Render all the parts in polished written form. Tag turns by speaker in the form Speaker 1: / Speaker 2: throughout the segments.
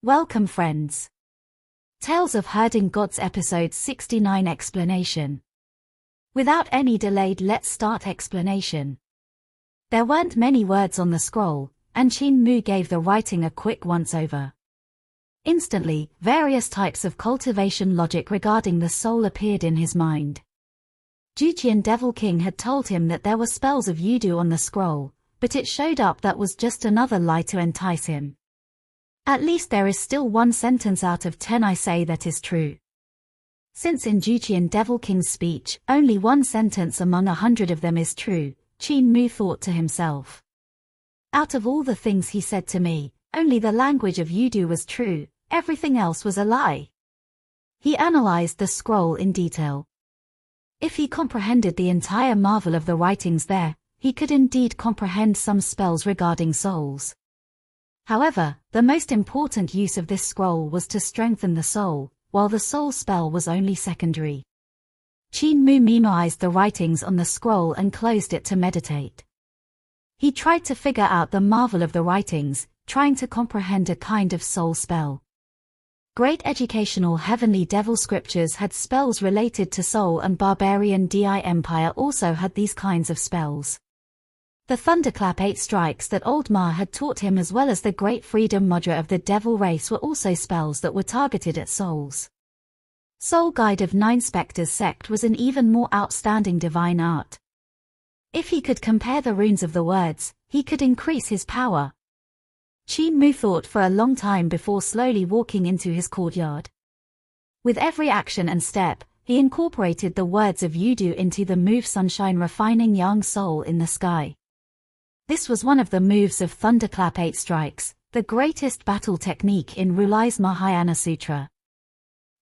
Speaker 1: Welcome friends. Tales of Herding Gods episode 69 explanation. Without any delay, let's start explanation. There weren't many words on the scroll, and Qin Mu gave the writing a quick once-over. Instantly, various types of cultivation logic regarding the soul appeared in his mind. Qin Devil King had told him that there were spells of voodoo on the scroll, but it showed up that was just another lie to entice him. At least there is still one sentence out of 10 I say that is true. Since in Qin Devil King's speech, only one sentence among 100 of them is true, Qin Mu thought to himself. Out of all the things he said to me, only the language of voodoo was true, everything else was a lie. He analyzed the scroll in detail. If he comprehended the entire marvel of the writings there, he could indeed comprehend some spells regarding souls. However, the most important use of this scroll was to strengthen the soul, while the soul spell was only secondary. Qin Mu memorized the writings on the scroll and closed it to meditate. He tried to figure out the marvel of the writings, trying to comprehend a kind of soul spell. Great educational heavenly devil scriptures had spells related to soul, and barbarian Di Empire also had these kinds of spells. The thunderclap 8 strikes that Old Ma had taught him, as well as the great freedom mudra of the devil race, were also spells that were targeted at souls. Soul Guide of Nine Spectres sect was an even more outstanding divine art. If he could compare the runes of the words, he could increase his power. Qin Mu thought for a long time before slowly walking into his courtyard. With every action and step, he incorporated the words of voodoo into the move Sunshine Refining Young Soul in the Sky. This was one of the moves of Thunderclap 8 Strikes, the greatest battle technique in Rulai's Mahayana Sutra.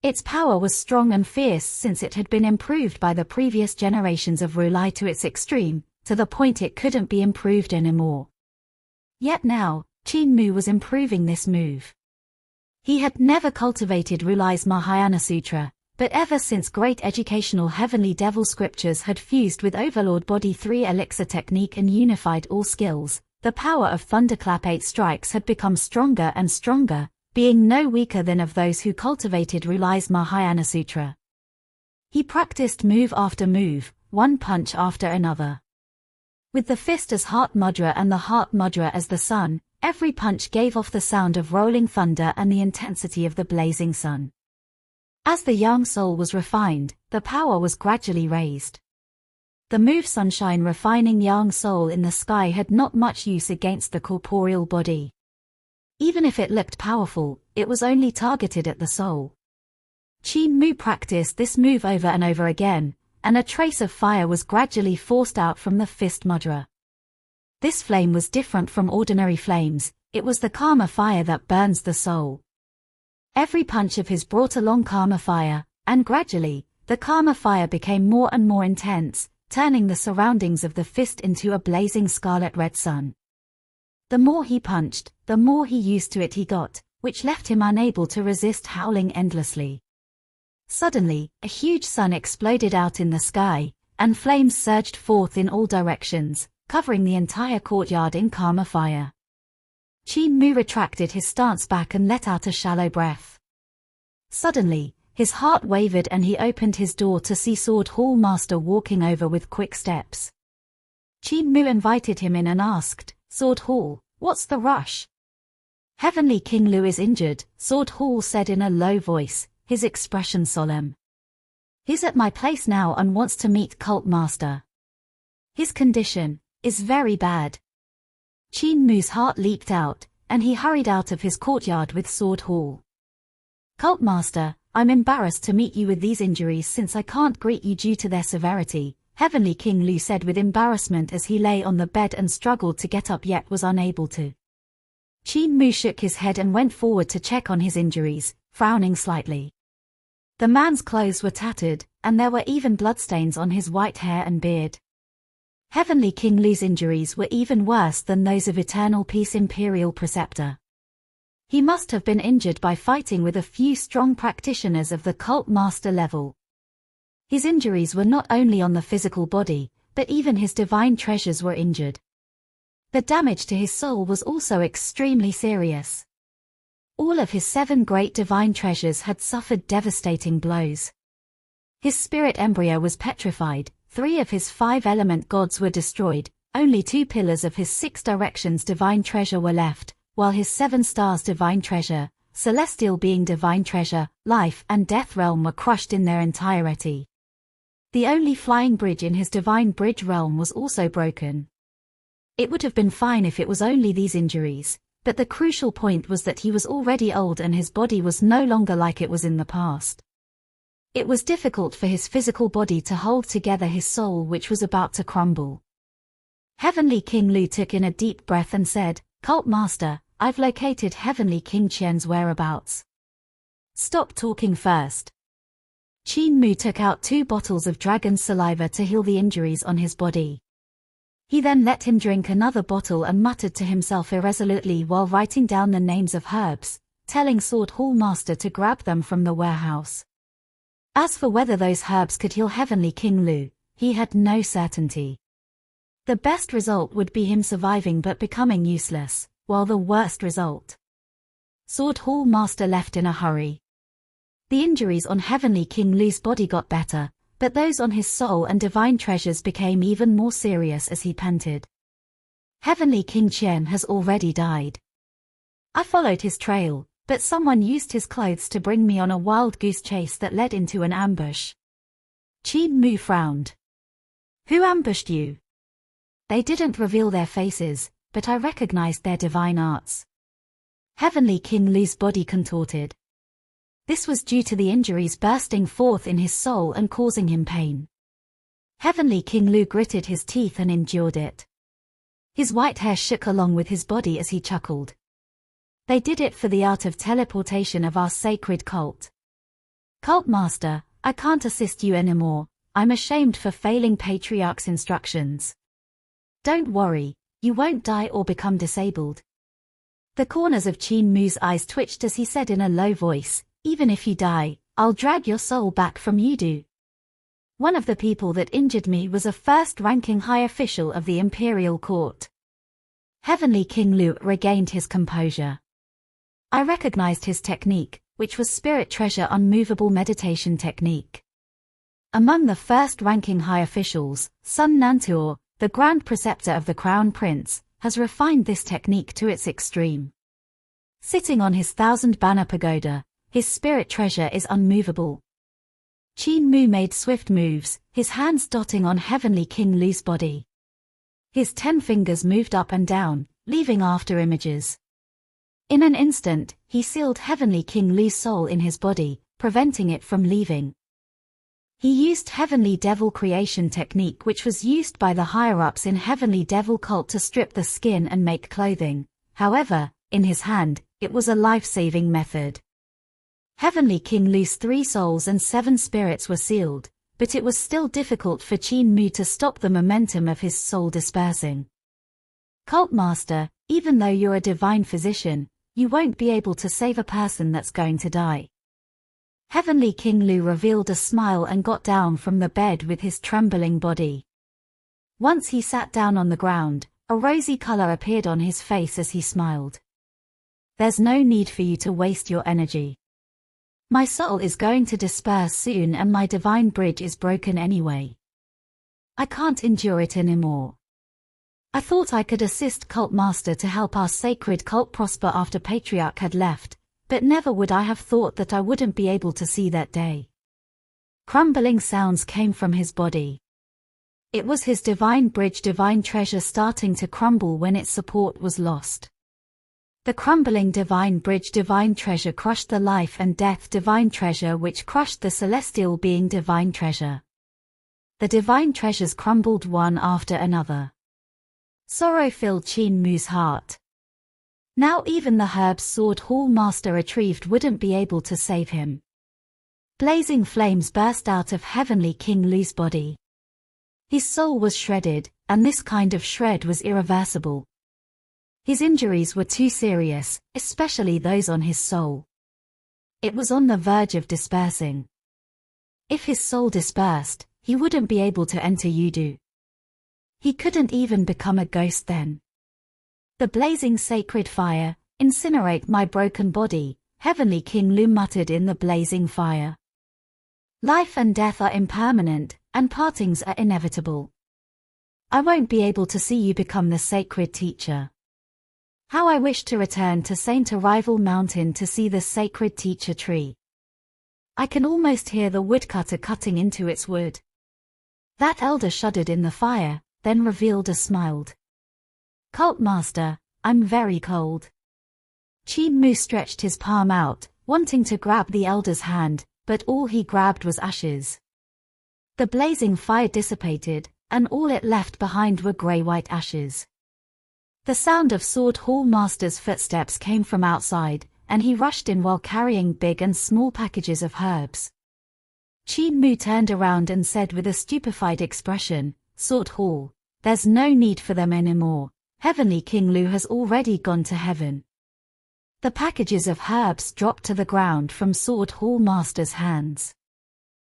Speaker 1: Its power was strong and fierce since it had been improved by the previous generations of Rulai to its extreme, to the point it couldn't be improved anymore. Yet now, Qin Mu was improving this move. He had never cultivated Rulai's Mahayana Sutra, but ever since great educational heavenly devil scriptures had fused with Overlord Body 3 elixir technique and unified all skills, the power of Thunderclap 8 Strikes had become stronger and stronger, being no weaker than of those who cultivated Rulai's Mahayana Sutra. He practiced move after move, one punch after another. With the fist as heart mudra and the heart mudra as the sun, every punch gave off the sound of rolling thunder and the intensity of the blazing sun. As the young soul was refined, the power was gradually raised. The move Sunshine Refining Young Soul in the Sky had not much use against the corporeal body. Even if it looked powerful, it was only targeted at the soul. Qin Mu practiced this move over and over again, and a trace of fire was gradually forced out from the fist mudra. This flame was different from ordinary flames, it was the karma fire that burns the soul. Every punch of his brought along karma fire, and gradually, the karma fire became more and more intense, turning the surroundings of the fist into a blazing scarlet-red sun. The more he punched, the more he used to it he got, which left him unable to resist howling endlessly. Suddenly, a huge sun exploded out in the sky, and flames surged forth in all directions, covering the entire courtyard in karma fire. Qin Mu retracted his stance back and let out a shallow breath. Suddenly, his heart wavered and he opened his door to see Sword Hall Master walking over with quick steps. Qin Mu invited him in and asked, "Sword Hall, what's the rush?" "Heavenly King Lu is injured," Sword Hall said in a low voice, his expression solemn. "He's at my place now and wants to meet Cult Master. His condition is very bad." Qin Mu's heart leaped out, and he hurried out of his courtyard with Sword Hall. "Cult Master, I'm embarrassed to meet you with these injuries since I can't greet you due to their severity," Heavenly King Lu said with embarrassment as he lay on the bed and struggled to get up yet was unable to. Qin Mu shook his head and went forward to check on his injuries, frowning slightly. The man's clothes were tattered, and there were even bloodstains on his white hair and beard. Heavenly King Lu's injuries were even worse than those of Eternal Peace Imperial Preceptor. He must have been injured by fighting with a few strong practitioners of the cult master level. His injuries were not only on the physical body, but even his divine treasures were injured. The damage to his soul was also extremely serious. All of his 7 great divine treasures had suffered devastating blows. His spirit embryo was petrified, 3 of his 5 element gods were destroyed, only 2 pillars of his 6 directions divine treasure were left, while his 7 stars divine treasure, celestial being divine treasure, life and death realm were crushed in their entirety. The only flying bridge in his divine bridge realm was also broken. It would have been fine if it was only these injuries, but the crucial point was that he was already old and his body was no longer like it was in the past. It was difficult for his physical body to hold together his soul, which was about to crumble. Heavenly King Lu took in a deep breath and said, "Cult Master, I've located Heavenly King Qian's whereabouts." "Stop talking first." Qin Mu took out 2 bottles of dragon's saliva to heal the injuries on his body. He then let him drink another bottle and muttered to himself irresolutely while writing down the names of herbs, telling Sword Hall Master to grab them from the warehouse. As for whether those herbs could heal Heavenly King Lu, he had no certainty. The best result would be him surviving but becoming useless, while the worst result. Sword Hall Master left in a hurry. The injuries on Heavenly King Lu's body got better, but those on his soul and divine treasures became even more serious as he panted. "Heavenly King Qian has already died. I followed his trail, but someone used his clothes to bring me on a wild goose chase that led into an ambush." Qin Mu frowned. "Who ambushed you?" "They didn't reveal their faces, but I recognized their divine arts." Heavenly King Lu's body contorted. This was due to the injuries bursting forth in his soul and causing him pain. Heavenly King Lu gritted his teeth and endured it. His white hair shook along with his body as he chuckled. "They did it for the art of teleportation of our sacred cult. Cult Master, I can't assist you anymore. I'm ashamed for failing Patriarch's instructions." "Don't worry, you won't die or become disabled." The corners of Qin Mu's eyes twitched as he said in a low voice, "Even if you die, I'll drag your soul back from Yudu. One of the people that injured me was a first-ranking high official of the Imperial Court." Heavenly King Lu regained his composure. "I recognized his technique, which was spirit treasure unmovable meditation technique. Among the first-ranking high officials, Sun Nantuor, the Grand Preceptor of the Crown Prince, has refined this technique to its extreme. Sitting on his 1,000-banner pagoda, his spirit treasure is unmovable." Qin Mu made swift moves, his hands dotting on Heavenly King Lu's body. His 10 fingers moved up and down, leaving after images. In an instant, he sealed Heavenly King Lu's soul in his body, preventing it from leaving. He used Heavenly Devil creation technique, which was used by the higher-ups in Heavenly Devil cult to strip the skin and make clothing. However, in his hand, it was a life-saving method. Heavenly King Lu's 3 souls and 7 spirits were sealed, but it was still difficult for Qin Mu to stop the momentum of his soul dispersing. "Cult Master, even though you're a divine physician, you won't be able to save a person that's going to die." Heavenly King Lu revealed a smile and got down from the bed with his trembling body. Once he sat down on the ground, a rosy color appeared on his face as he smiled. "There's no need for you to waste your energy. My soul is going to disperse soon and my divine bridge is broken anyway. I can't endure it anymore. I thought I could assist Cult Master to help our sacred cult prosper after Patriarch had left, but never would I have thought that I wouldn't be able to see that day." Crumbling sounds came from his body. It was his divine bridge divine treasure starting to crumble when its support was lost. The crumbling divine bridge divine treasure crushed the life and death divine treasure, which crushed the celestial being divine treasure. The divine treasures crumbled one after another. Sorrow filled Qin Mu's heart. Now even the herbs Sword Hall Master retrieved wouldn't be able to save him. Blazing flames burst out of Heavenly King Lu's body. His soul was shredded, and this kind of shred was irreversible. His injuries were too serious, especially those on his soul. It was on the verge of dispersing. If his soul dispersed, he wouldn't be able to enter Yudu. He couldn't even become a ghost then. The blazing sacred fire, Incinerate my broken body, Heavenly King Lu muttered in the blazing fire. Life and death are impermanent, and partings are inevitable. I won't be able to see you become the sacred teacher. How I wish to return to Saint Arrival Mountain to see the sacred teacher tree. I can almost hear the woodcutter cutting into its wood. That elder shuddered in the fire, then revealed a smiled. Cult master, I'm very cold. Qin Mu stretched his palm out, wanting to grab the elder's hand, but all he grabbed was ashes. The blazing fire dissipated, and all it left behind were grey-white ashes. The sound of Sword Hall Master's footsteps came from outside, and he rushed in while carrying big and small packages of herbs. Qin Mu turned around and said with a stupefied expression, Sword Hall, there's no need for them anymore. Heavenly King Lu has already gone to heaven. The packages of herbs dropped to the ground from Sword Hall Master's hands.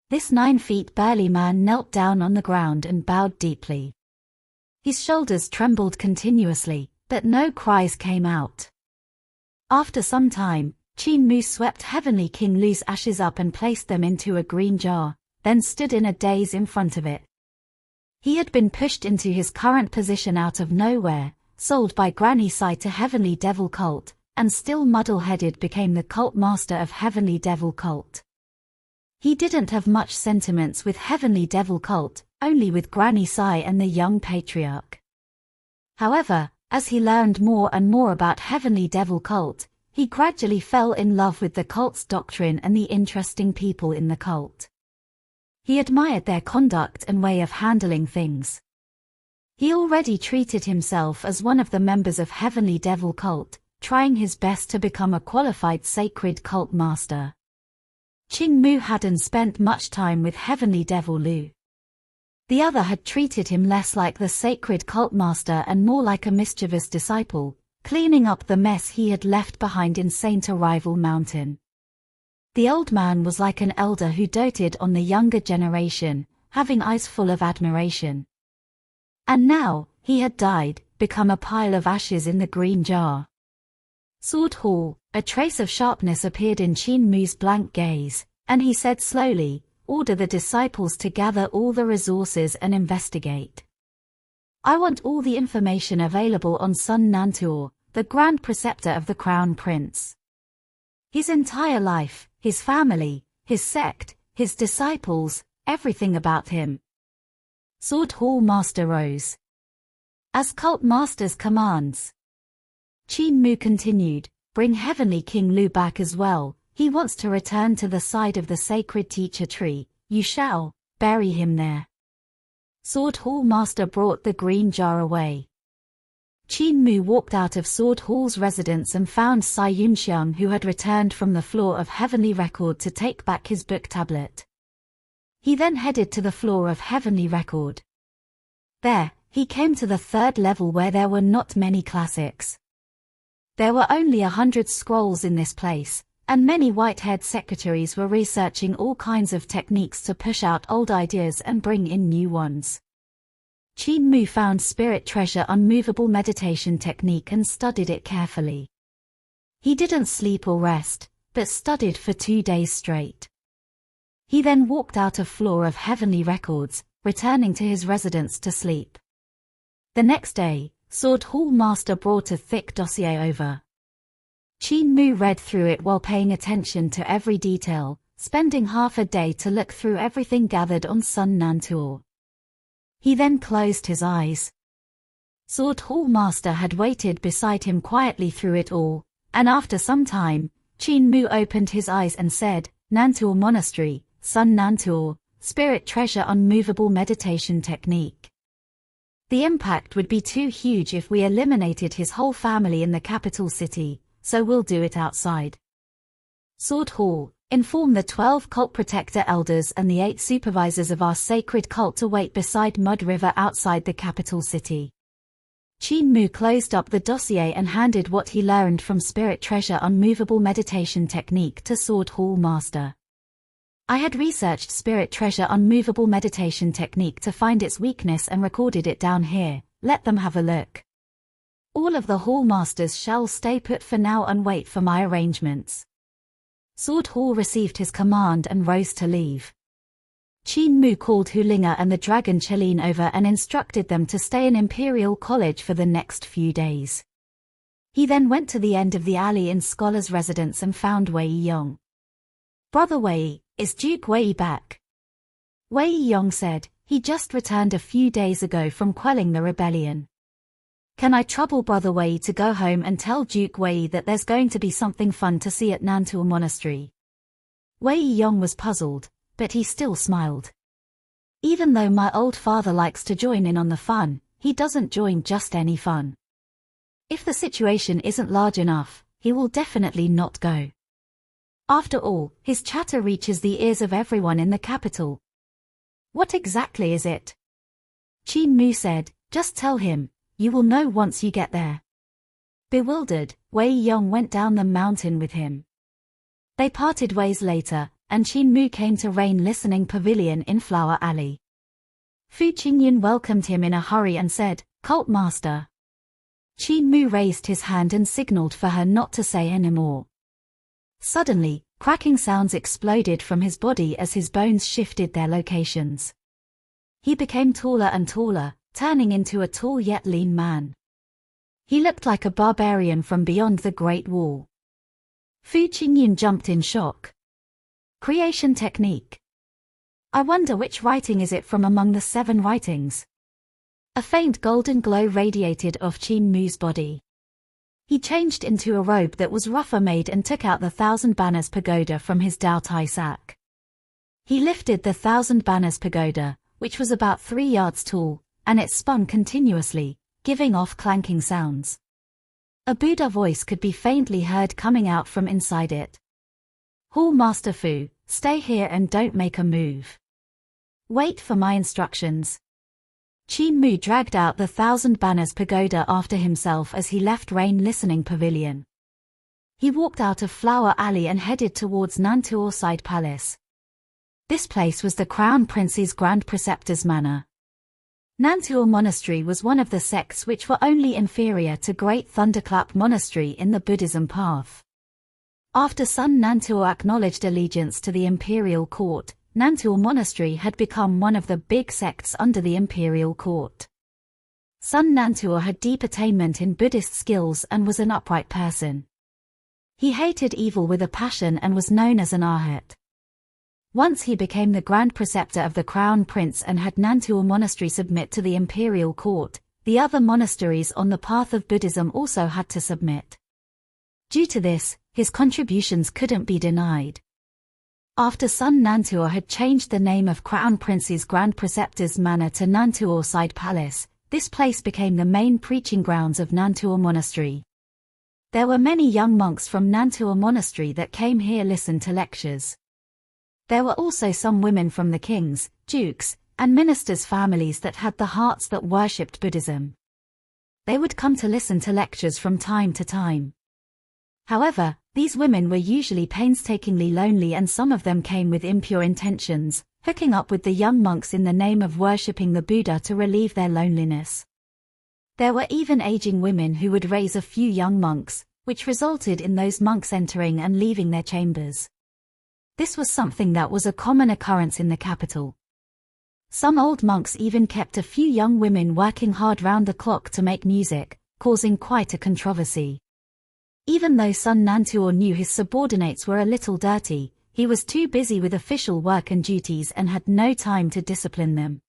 Speaker 1: This 9 feet burly man knelt down on the ground and bowed deeply. His shoulders trembled continuously, but no cries came out. After some time, Qin Mu swept Heavenly King Lu's ashes up and placed them into a green jar, then stood in a daze in front of it. He had been pushed into his current position out of nowhere, sold by Granny Sai to Heavenly Devil Cult, and still muddle-headed became the cult master of Heavenly Devil Cult. He didn't have much sentiments with Heavenly Devil Cult, only with Granny Sai and the young patriarch. However, as he learned more and more about Heavenly Devil Cult, he gradually fell in love with the cult's doctrine and the interesting people in the cult. He admired their conduct and way of handling things. He already treated himself as one of the members of Heavenly Devil Cult, trying his best to become a qualified sacred cult master. Qin Mu hadn't spent much time with Heavenly Devil Lu. The other had treated him less like the sacred cult master and more like a mischievous disciple, cleaning up the mess he had left behind in Saint Arrival Mountain. The old man was like an elder who doted on the younger generation, having eyes full of admiration. And now, he had died, become a pile of ashes in the green jar. Sword Hall, a trace of sharpness appeared in Qin Mu's blank gaze, and he said slowly, order the disciples to gather all the resources and investigate. I want all the information available on Sun Nantuo, the Grand Preceptor of the Crown Prince. His entire life, his family, his sect, his disciples, everything about him. Sword Hall Master rose. As cult master's commands. Qin Mu continued, bring Heavenly King Lu back as well, he wants to return to the side of the sacred teacher tree, you shall, bury him there. Sword Hall Master brought the green jar away. Qin Mu walked out of Sword Hall's residence and found Sai Yunxiang who had returned from the floor of Heavenly Record to take back his book tablet. He then headed to the floor of Heavenly Record. There, he came to the 3rd level where there were not many classics. There were only 100 scrolls in this place, and many white-haired secretaries were researching all kinds of techniques to push out old ideas and bring in new ones. Qin Mu found Spirit Treasure Unmovable Meditation Technique and studied it carefully. He didn't sleep or rest, but studied for 2 days straight. He then walked out of floor of Heavenly Records, returning to his residence to sleep. The next day, Sword Hall Master brought a thick dossier over. Qin Mu read through it while paying attention to every detail, spending half a day to look through everything gathered on Sun Nantuo. He then closed his eyes. Sword Hall Master had waited beside him quietly through it all, and after some time, Qin Mu opened his eyes and said, Nantuo Monastery, Sun Nantuo, Spirit Treasure Unmovable Meditation Technique. The impact would be too huge if we eliminated his whole family in the capital city, so we'll do it outside. Sword Hall, inform the 12 cult protector elders and the 8 supervisors of our sacred cult to wait beside Mud River outside the capital city. Qin Mu closed up the dossier and handed what he learned from Spirit Treasure Unmovable Meditation Technique to Sword Hall Master. I had researched Spirit Treasure Unmovable Meditation Technique to find its weakness and recorded it down here, let them have a look. All of the hallmasters shall stay put for now and wait for my arrangements. Sword Hall received his command and rose to leave. Qin Mu called Hulinga and the dragon Chelin over and instructed them to stay in Imperial College for the next few days. He then went to the end of the alley in Scholar's residence and found Wei Yong. "Brother Wei, is Duke Wei back?" Wei Yong said, "He just returned a few days ago from quelling the rebellion. Can I trouble Brother Wei to go home and tell Duke Wei that there's going to be something fun to see at Nantua Monastery?" Wei Yong was puzzled, but he still smiled. "Even though my old father likes to join in on the fun, he doesn't join just any fun. If the situation isn't large enough, he will definitely not go. After all, his chatter reaches the ears of everyone in the capital." "What exactly is it?" Qin Mu said, "Just tell him. You will know once you get there." Bewildered, Wei Yong went down the mountain with him. They parted ways later, and Qin Mu came to Rain Listening Pavilion in Flower Alley. Fu Qingyan welcomed him in a hurry and said, "Cult Master." Qin Mu raised his hand and signaled for her not to say any more. Suddenly, cracking sounds exploded from his body as his bones shifted their locations. He became taller and taller, turning into a tall yet lean man. He looked like a barbarian from beyond the Great Wall. Fu Qingyan jumped in shock. Creation technique. I wonder which writing is it from among the 7 writings. A faint golden glow radiated off Qin Mu's body. He changed into a robe that was rougher made and took out the 1,000 Banners Pagoda from his Dao Tai sack. He lifted the 1,000 Banners Pagoda, which was about 3 yards tall, and it spun continuously, giving off clanking sounds. A Buddha voice could be faintly heard coming out from inside it. "Hall Master Fu, stay here and don't make a move. Wait for my instructions." Qin Mu dragged out the 1,000 Banners Pagoda after himself as he left Rain Listening Pavilion. He walked out of Flower Alley and headed towards Nantua Side Palace. This place was the Crown Prince's Grand Preceptor's manor. Nantua Monastery was one of the sects which were only inferior to Great Thunderclap Monastery in the Buddhism path. After Sun Nantua acknowledged allegiance to the imperial court, Nantua Monastery had become one of the big sects under the imperial court. Sun Nantua had deep attainment in Buddhist skills and was an upright person. He hated evil with a passion and was known as an arhat. Once he became the Grand Preceptor of the Crown Prince and had Nantua Monastery submit to the imperial court, the other monasteries on the path of Buddhism also had to submit. Due to this, his contributions couldn't be denied. After Sun Nantua had changed the name of Crown Prince's Grand Preceptor's manor to Nantua Side Palace, this place became the main preaching grounds of Nantua Monastery. There were many young monks from Nantua Monastery that came here listen to lectures. There were also some women from the kings, dukes, and ministers' families that had the hearts that worshipped Buddhism. They would come to listen to lectures from time to time. However, these women were usually painstakingly lonely and some of them came with impure intentions, hooking up with the young monks in the name of worshipping the Buddha to relieve their loneliness. There were even aging women who would raise a few young monks, which resulted in those monks entering and leaving their chambers. This was something that was a common occurrence in the capital. Some old monks even kept a few young women working hard round the clock to make music, causing quite a controversy. Even though Sun Nantua knew his subordinates were a little dirty, he was too busy with official work and duties and had no time to discipline them.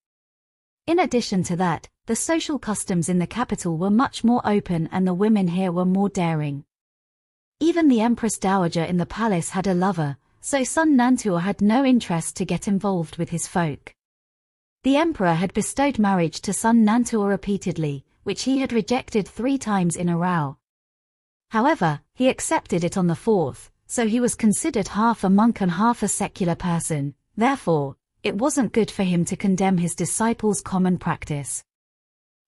Speaker 1: In addition to that, the social customs in the capital were much more open and the women here were more daring. Even the Empress Dowager in the palace had a lover, so Sun Nantua had no interest to get involved with his folk. The emperor had bestowed marriage to Sun Nantua repeatedly, which he had rejected 3 times in a row. However, he accepted it on the 4th, so he was considered half a monk and half a secular person, therefore, it wasn't good for him to condemn his disciples' common practice.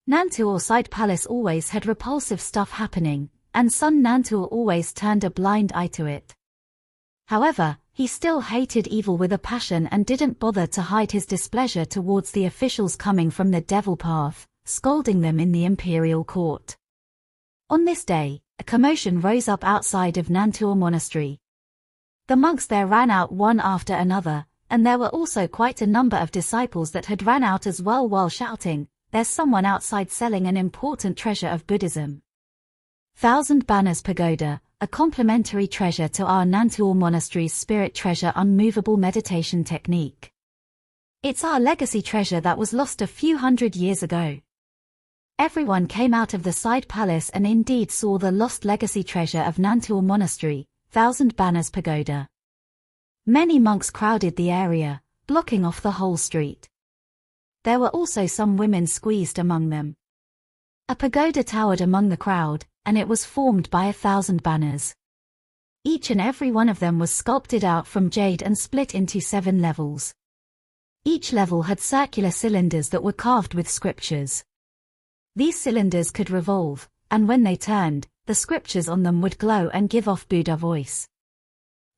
Speaker 1: Nantua Side Palace always had repulsive stuff happening, and Sun Nantua always turned a blind eye to it. However, he still hated evil with a passion and didn't bother to hide his displeasure towards the officials coming from the devil path, scolding them in the imperial court. On this day, a commotion rose up outside of Nantua Monastery. The monks there ran out one after another, and there were also quite a number of disciples that had ran out as well while shouting, "There's someone outside selling an important treasure of Buddhism." Thousand Banners Pagoda, a complementary treasure to our Nantua Monastery's spirit treasure unmovable meditation technique. It's our legacy treasure that was lost a few hundred years ago. Everyone came out of the side palace and indeed saw the lost legacy treasure of Nantua Monastery, Thousand Banners Pagoda. Many monks crowded the area, blocking off the whole street. There were also some women squeezed among them. A pagoda towered among the crowd, and it was formed by 1,000 banners. Each and every one of them was sculpted out from jade and split into 7 levels. Each level had circular cylinders that were carved with scriptures. These cylinders could revolve, and when they turned, the scriptures on them would glow and give off Buddha voice.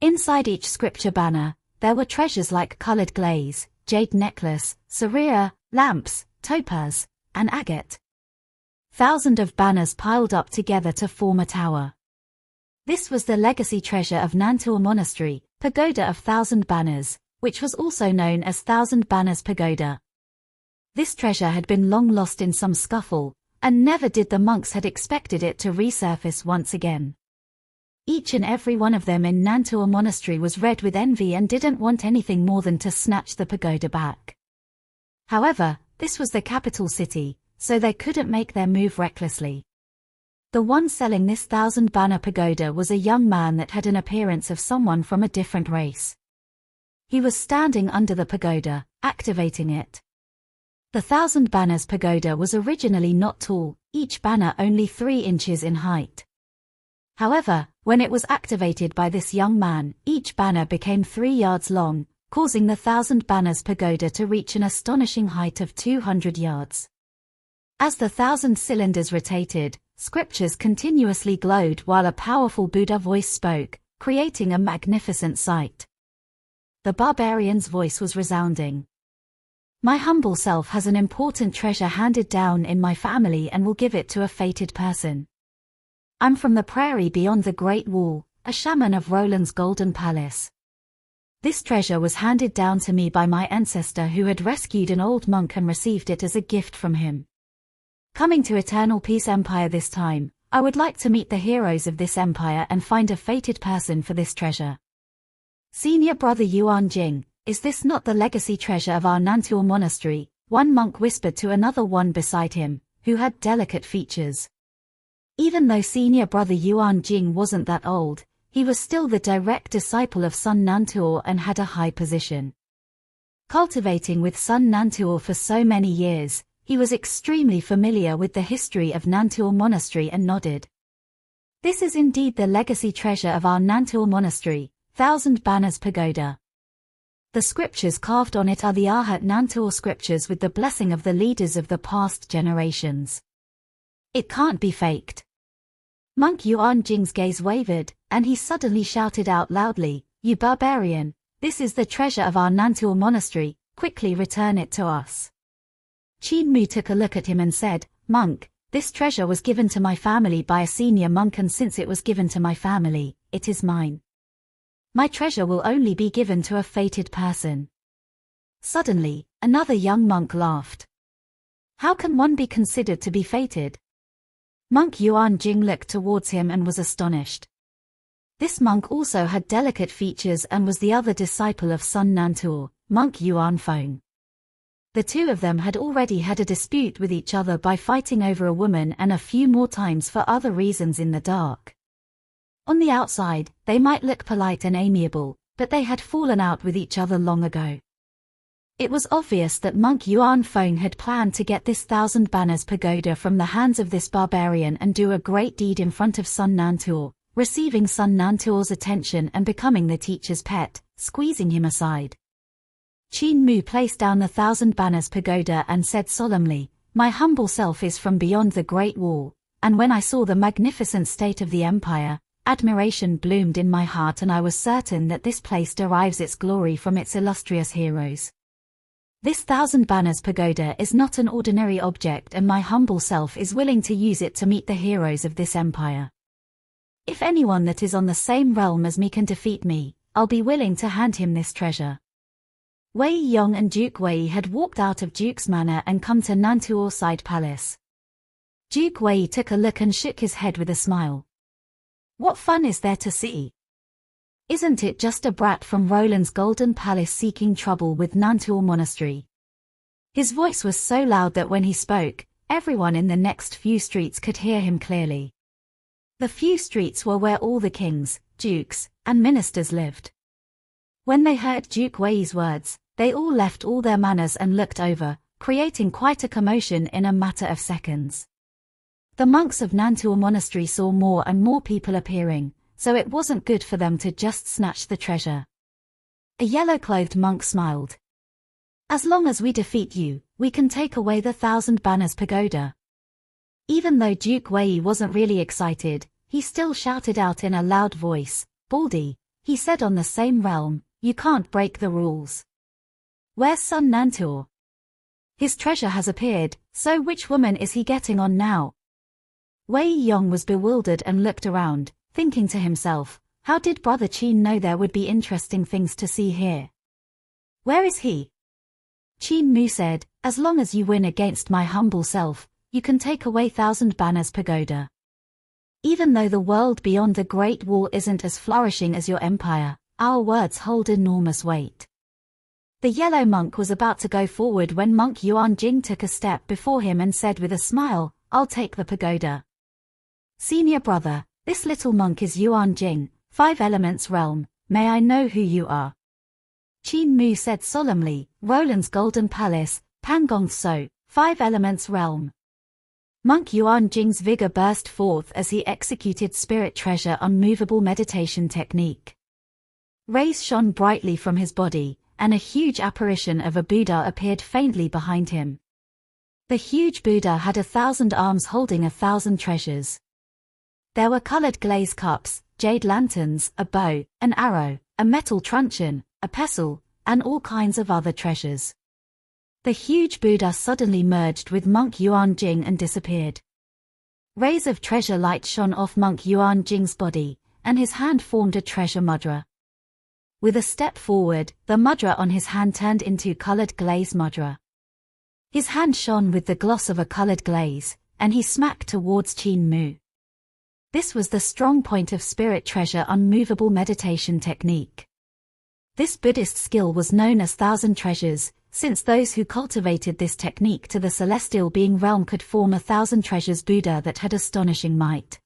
Speaker 1: Inside each scripture banner, there were treasures like colored glaze, jade necklace, cerera, lamps, topaz, and agate. Thousands of banners piled up together to form a tower. This was the legacy treasure of Nantua Monastery, Pagoda of 1,000 Banners, which was also known as Thousand Banners Pagoda. This treasure had been long lost in some scuffle, and never did the monks had expected it to resurface once again. Each and every one of them in Nantua Monastery was red with envy and didn't want anything more than to snatch the pagoda back. However, this was the capital city, so they couldn't make their move recklessly. The one selling this 1,000-banner pagoda was a young man that had an appearance of someone from a different race. He was standing under the pagoda, activating it. The 1,000 Banners Pagoda was originally not tall, each banner only 3 inches in height. However, when it was activated by this young man, each banner became 3 yards long, causing the 1,000 Banners Pagoda to reach an astonishing height of 200 yards. As the 1,000 cylinders rotated, scriptures continuously glowed while a powerful Buddha voice spoke, creating a magnificent sight. The barbarian's voice was resounding. "My humble self has an important treasure handed down in my family and will give it to a fated person. I'm from the prairie beyond the Great Wall, a shaman of Roland's Golden Palace. This treasure was handed down to me by my ancestor who had rescued an old monk and received it as a gift from him. Coming to Eternal Peace Empire this time, I would like to meet the heroes of this empire and find a fated person for this treasure. Senior Brother Yuan Jing, is this not the legacy treasure of our Nantua Monastery?" one monk whispered to another one beside him, who had delicate features. Even though Senior Brother Yuan Jing wasn't that old, he was still the direct disciple of Sun Nantua and had a high position. Cultivating with Sun Nantua for so many years, he was extremely familiar with the history of Nantua Monastery and nodded. "This is indeed the legacy treasure of our Nantua Monastery, 1,000 Banners Pagoda. The scriptures carved on it are the Arhat Nantua scriptures with the blessing of the leaders of the past generations. It can't be faked." Monk Yuan Jing's gaze wavered, and he suddenly shouted out loudly, "You barbarian, this is the treasure of our Nantua Monastery, quickly return it to us." Qin Mu took a look at him and said, "Monk, this treasure was given to my family by a senior monk, and since it was given to my family, it is mine. My treasure will only be given to a fated person." Suddenly, another young monk laughed. "How can one be considered to be fated?" Monk Yuan Jing looked towards him and was astonished. This monk also had delicate features and was the other disciple of Sun Nantua, Monk Yuan Feng. The two of them had already had a dispute with each other by fighting over a woman and a few more times for other reasons in the dark. On the outside, they might look polite and amiable, but they had fallen out with each other long ago. It was obvious that Monk Yuan Feng had planned to get this 1,000 Banners Pagoda from the hands of this barbarian and do a great deed in front of Sun Nantua, receiving Sun Nantua's attention and becoming the teacher's pet, squeezing him aside. Qin Mu placed down the 1,000 Banners Pagoda and said solemnly, "My humble self is from beyond the Great Wall, and when I saw the magnificent state of the empire, admiration bloomed in my heart and I was certain that this place derives its glory from its illustrious heroes. This thousand banners pagoda is not an ordinary object, and my humble self is willing to use it to meet the heroes of this empire. If anyone that is on the same realm as me can defeat me, I'll be willing to hand him this treasure. Wei Yong and Duke Wei had walked out of Duke's manor and come to Nantuor's side palace. Duke Wei took a look and shook his head with a smile. What fun is there to see? Isn't it just a brat from Roland's Golden Palace seeking trouble with Nantuor Monastery? His voice was so loud that when he spoke, everyone in the next few streets could hear him clearly. The few streets were where all the kings, dukes, and ministers lived. When they heard Duke Wei's words, they all left all their manners and looked over, creating quite a commotion in a matter of seconds. The monks of Nantuor Monastery saw more and more people appearing, so it wasn't good for them to just snatch the treasure. A yellow-clothed monk smiled. As long as we defeat you, we can take away the thousand banners pagoda. Even though Duke Wei wasn't really excited, he still shouted out in a loud voice, Baldy, he said, on the same realm, you can't break the rules. Where's son Nantuor? His treasure has appeared, so which woman is he getting on now? Wei Yong was bewildered and looked around, thinking to himself, how did Brother Qin know there would be interesting things to see here? Where is he? Qin Mu said, as long as you win against my humble self, you can take away thousand banners pagoda. Even though the world beyond the Great Wall isn't as flourishing as your empire, our words hold enormous weight. The yellow monk was about to go forward when Monk Yuan Jing took a step before him and said with a smile, I'll take the pagoda. Senior brother, this little monk is Yuan Jing, 5 Elements Realm, may I know who you are? Qin Mu said solemnly, Roland's Golden Palace, Pangong So, 5 Elements Realm. Monk Yuan Jing's vigor burst forth as he executed Spirit Treasure Unmovable Meditation Technique. Rays shone brightly from his body, and a huge apparition of a Buddha appeared faintly behind him. The huge Buddha had 1,000 arms holding 1,000 treasures. There were colored glaze cups, jade lanterns, a bow, an arrow, a metal truncheon, a pestle, and all kinds of other treasures. The huge Buddha suddenly merged with Monk Yuan Jing and disappeared. Rays of treasure light shone off Monk Yuan Jing's body, and his hand formed a treasure mudra. With a step forward, the mudra on his hand turned into colored glaze mudra. His hand shone with the gloss of a colored glaze, and he smacked towards Qin Mu. This was the strong point of Spirit Treasure Unmovable Meditation Technique. This Buddhist skill was known as Thousand Treasures, since those who cultivated this technique to the celestial being realm could form 1,000 treasures Buddha that had astonishing might.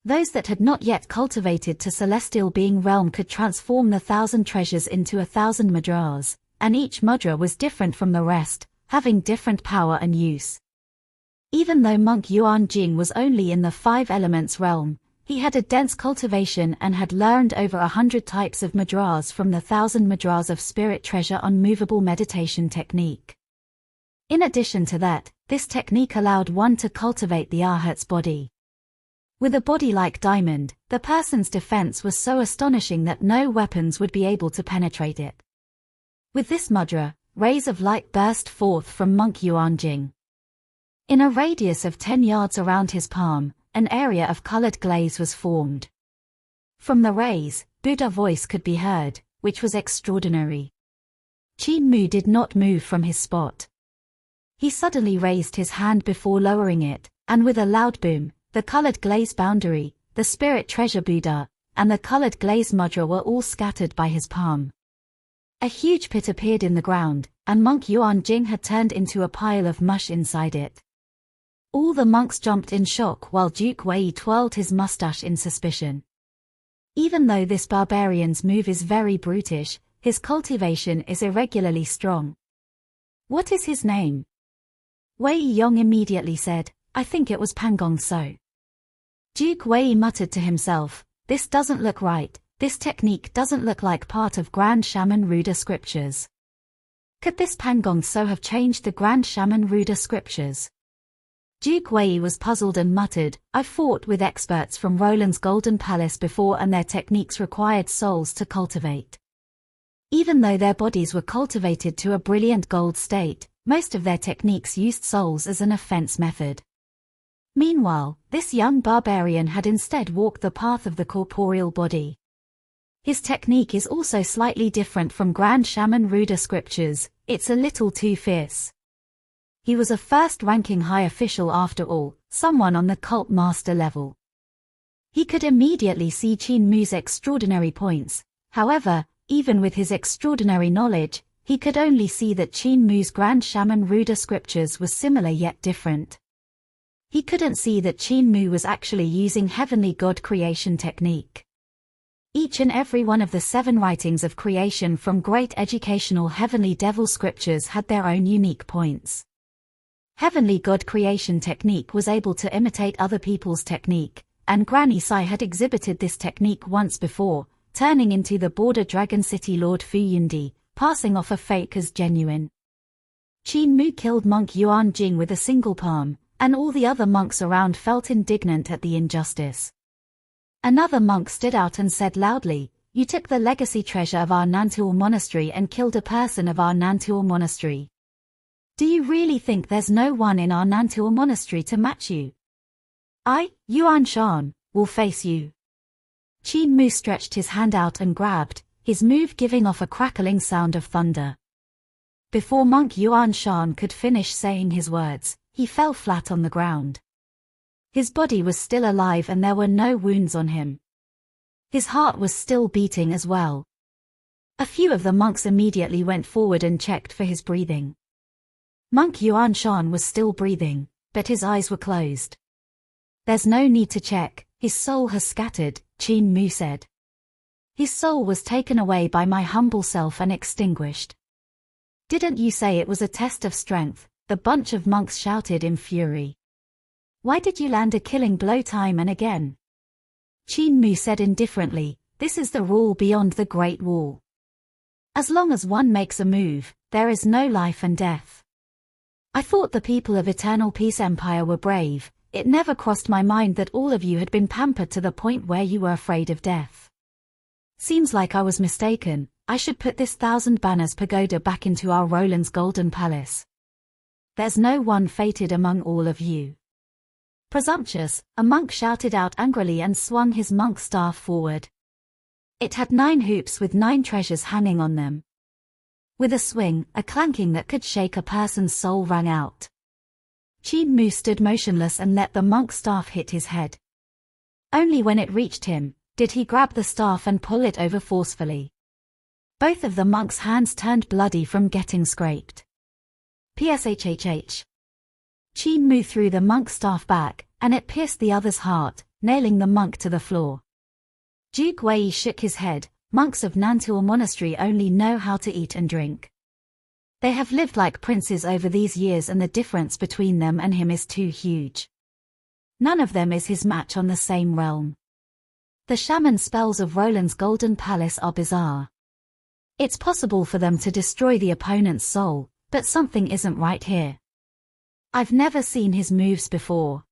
Speaker 1: Those that had not yet cultivated to celestial being realm could transform the 1,000 treasures into 1,000 mudras, and each mudra was different from the rest, having different power and use. Even though Monk Yuan Jing was only in the 5 Elements realm, he had a dense cultivation and had learned over 100 types of mudras from the 1,000 mudras of Spirit Treasure Unmovable Meditation Technique. In addition to that, this technique allowed one to cultivate the Arhat's body. With a body like diamond, the person's defense was so astonishing that no weapons would be able to penetrate it. With this mudra, rays of light burst forth from Monk Yuan Jing. In a radius of 10 yards around his palm, an area of colored glaze was formed. From the rays, Buddha voice could be heard, which was extraordinary. Qin Mu did not move from his spot. He suddenly raised his hand before lowering it, and with a loud boom, the colored glaze boundary, the Spirit Treasure Buddha, and the colored glaze mudra were all scattered by his palm. A huge pit appeared in the ground, and Monk Yuan Jing had turned into a pile of mush inside it. All the monks jumped in shock while Duke Wei twirled his mustache in suspicion. Even though this barbarian's move is very brutish, his cultivation is irregularly strong. What is his name? Wei Yong immediately said, I think it was Pangong So. Duke Wei muttered to himself, this doesn't look right, this technique doesn't look like part of Grand Shaman Ruda scriptures. Could this Pangong So have changed the Grand Shaman Ruda scriptures? Duke Wei was puzzled and muttered, I've fought with experts from Roland's Golden Palace before and their techniques required souls to cultivate. Even though their bodies were cultivated to a brilliant gold state, most of their techniques used souls as an offense method. Meanwhile, this young barbarian had instead walked the path of the corporeal body. His technique is also slightly different from Grand Shaman Ruda scriptures, it's a little too fierce. He was a first-ranking high official after all, someone on the cult master level. He could immediately see Qin Mu's extraordinary points. However, even with his extraordinary knowledge, he could only see that Qin Mu's Grand Shaman Ruda scriptures were similar yet different. He couldn't see that Qin Mu was actually using heavenly god creation technique. Each and every one of the 7 writings of creation from great educational heavenly devil scriptures had their own unique points. Heavenly god creation technique was able to imitate other people's technique, and Granny Sai had exhibited this technique once before, turning into the border dragon city Lord Fu Yundi, passing off a fake as genuine. Qin Mu killed monk Yuan Jing with a single palm, and all the other monks around felt indignant at the injustice. Another monk stood out and said loudly, "You took the legacy treasure of our Nantuo monastery and killed a person of our Nantuo monastery. Do you really think there's no one in our Nantuo monastery to match you? I, Yuan Shan, will face you." Qin Mu stretched his hand out and grabbed, his move giving off a crackling sound of thunder. Before monk Yuan Shan could finish saying his words, he fell flat on the ground. His body was still alive and there were no wounds on him. His heart was still beating as well. A few of the monks immediately went forward and checked for his breathing. Monk Yuan Shan was still breathing, but his eyes were closed. "There's no need to check, his soul has scattered," Qin Mu said. "His soul was taken away by my humble self and extinguished." "Didn't you say it was a test of strength?" the bunch of monks shouted in fury. "Why did you land a killing blow time and again?" Qin Mu said indifferently, "This is the rule beyond the Great Wall. As long as one makes a move, there is no life and death. I thought the people of Eternal Peace Empire were brave. It never crossed my mind that all of you had been pampered to the point where you were afraid of death. Seems like I was mistaken. I should put this 1,000 banners pagoda back into our Roland's golden palace. There's no one fated among all of you." "Presumptuous," a monk shouted out angrily and swung his monk staff forward. It had 9 hoops with 9 treasures hanging on them. With a swing, a clanking that could shake a person's soul rang out. Qin Mu stood motionless and let the monk staff hit his head. Only when it reached him, did he grab the staff and pull it over forcefully. Both of the monk's hands turned bloody from getting scraped. Pshhh. Qin Mu threw the monk's staff back, and it pierced the other's heart, nailing the monk to the floor. Duke Wei shook his head. "Monks of Nantuo Monastery only know how to eat and drink. They have lived like princes over these years and the difference between them and him is too huge. None of them is his match on the same realm. The shaman spells of Roland's Golden Palace are bizarre. It's possible for them to destroy the opponent's soul, but something isn't right here. I've never seen his moves before.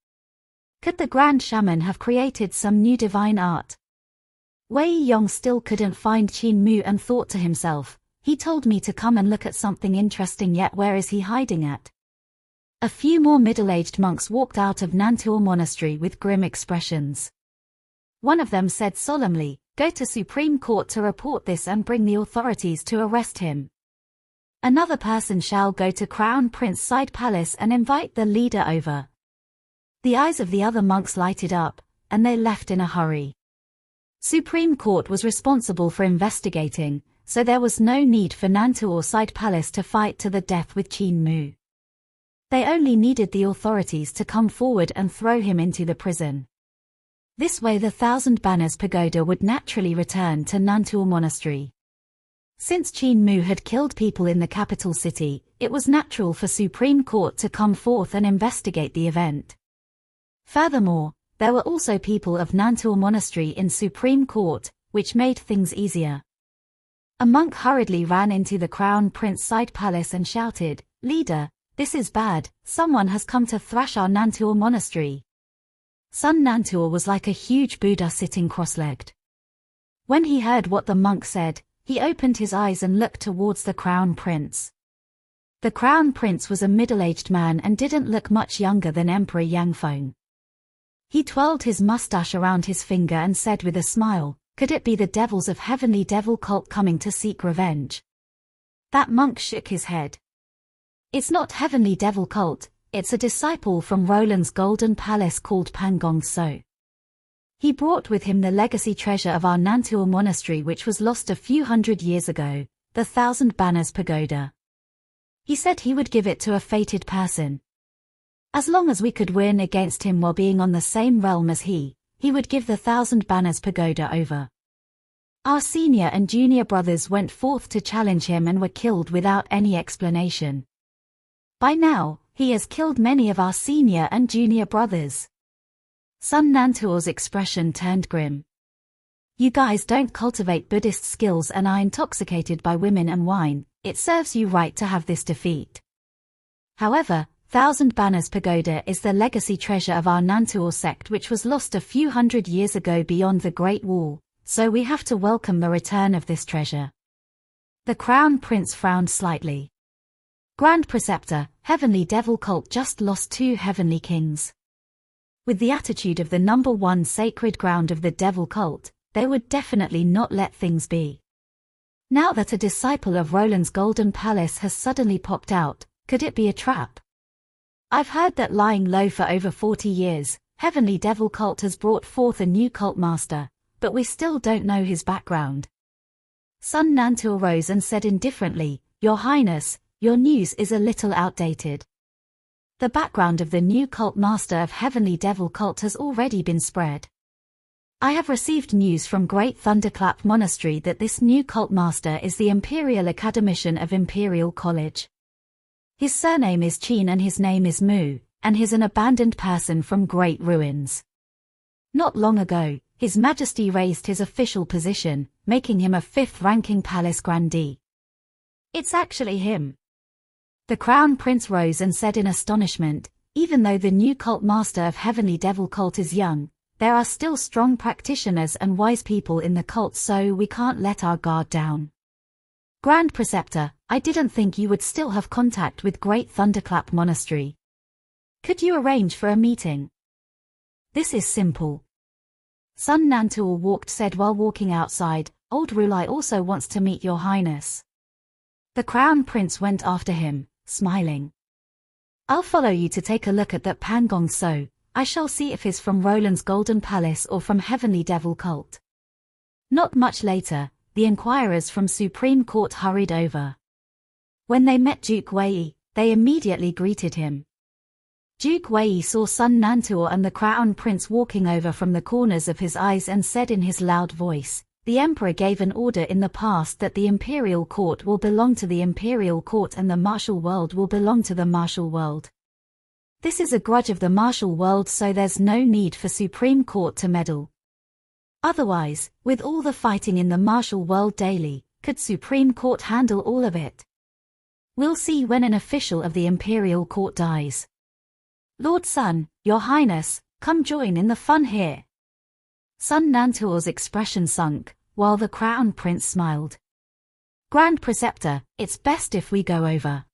Speaker 1: Could the Grand Shaman have created some new divine art?" Wei Yong still couldn't find Qin Mu and thought to himself, "He told me to come and look at something interesting, yet where is he hiding at?" A few more middle-aged monks walked out of Nantuo Monastery with grim expressions. One of them said solemnly, "Go to Supreme Court to report this and bring the authorities to arrest him. Another person shall go to Crown Prince Side Palace and invite the leader over." The eyes of the other monks lighted up, and they left in a hurry. Supreme Court was responsible for investigating, so there was no need for Nantuo Side Palace to fight to the death with Qin Mu. They only needed the authorities to come forward and throw him into the prison. This way the 1,000 Banners Pagoda would naturally return to Nantuo Monastery. Since Qin Mu had killed people in the capital city, it was natural for Supreme Court to come forth and investigate the event. Furthermore, there were also people of Nantuo Monastery in Supreme Court, which made things easier. A monk hurriedly ran into the Crown Prince Side Palace and shouted, "Leader, this is bad, someone has come to thrash our Nantuo Monastery." Sun Nantuo was like a huge Buddha sitting cross-legged. When he heard what the monk said, He opened his eyes and looked towards the Crown Prince. The Crown Prince was a middle-aged man and didn't look much younger than Emperor Yangfeng. He twirled his mustache around his finger and said with a smile, "Could it be the devils of Heavenly Devil Cult coming to seek revenge?" That monk shook his head. "It's not Heavenly Devil Cult, it's a disciple from Roland's Golden Palace called Pangong So. He brought with him the legacy treasure of our Nantua monastery which was lost a few hundred years ago, the Thousand Banners Pagoda. He said he would give it to a fated person. As long as we could win against him while being on the same realm as he would give the Thousand Banners Pagoda over. Our senior and junior brothers went forth to challenge him and were killed without any explanation. By now, he has killed many of our senior and junior brothers." Sun Nantuo's expression turned grim. "You guys don't cultivate Buddhist skills and are intoxicated by women and wine. It serves you right to have this defeat. However, Thousand Banners Pagoda is the legacy treasure of our Nantuo sect which was lost a few hundred years ago beyond the Great Wall, so we have to welcome the return of this treasure." The Crown Prince frowned slightly. "Grand Preceptor, Heavenly Devil Cult just lost 2 heavenly kings. With the attitude of the number 1 sacred ground of the Devil Cult, they would definitely not let things be. Now that a disciple of Roland's Golden Palace has suddenly popped out, could it be a trap? I've heard that lying low for over 40 years, Heavenly Devil Cult has brought forth a new cult master, but we still don't know his background." Sun Nantuo rose and said indifferently, "Your Highness, your news is a little outdated. The background of the new cult master of Heavenly Devil Cult has already been spread. I have received news from Great Thunderclap Monastery that this new cult master is the Imperial Academician of Imperial College. His surname is Qin and his name is Mu, and he's an abandoned person from Great Ruins. Not long ago, His Majesty raised his official position, making him a 5th-ranking palace grandee. It's actually him." The Crown Prince rose and said in astonishment, "Even though the new cult master of Heavenly Devil Cult is young, there are still strong practitioners and wise people in the cult, so we can't let our guard down. Grand Preceptor, I didn't think you would still have contact with Great Thunderclap Monastery. Could you arrange for a meeting?" "This is simple." Sun Nantuo said while walking outside, "Old Rulai also wants to meet your Highness." The Crown Prince went after him, smiling. "I'll follow you to take a look at that Pangong So. I shall see if he's from Roland's Golden Palace or from Heavenly Devil Cult." Not much later, the inquirers from Supreme Court hurried over. When they met Duke Wei, they immediately greeted him. Duke Wei saw Sun Nantuo and the Crown Prince walking over from the corners of his eyes and said in his loud voice, "The Emperor gave an order in the past that the Imperial Court will belong to the Imperial Court and the martial world will belong to the martial world. This is a grudge of the martial world, so there's no need for Supreme Court to meddle. Otherwise, with all the fighting in the martial world daily, could Supreme Court handle all of it? We'll see when an official of the Imperial Court dies. Lord Sun, Your Highness, come join in the fun here." Sun Nantuo's expression sunk, while the Crown Prince smiled. "Grand Preceptor, it's best if we go over.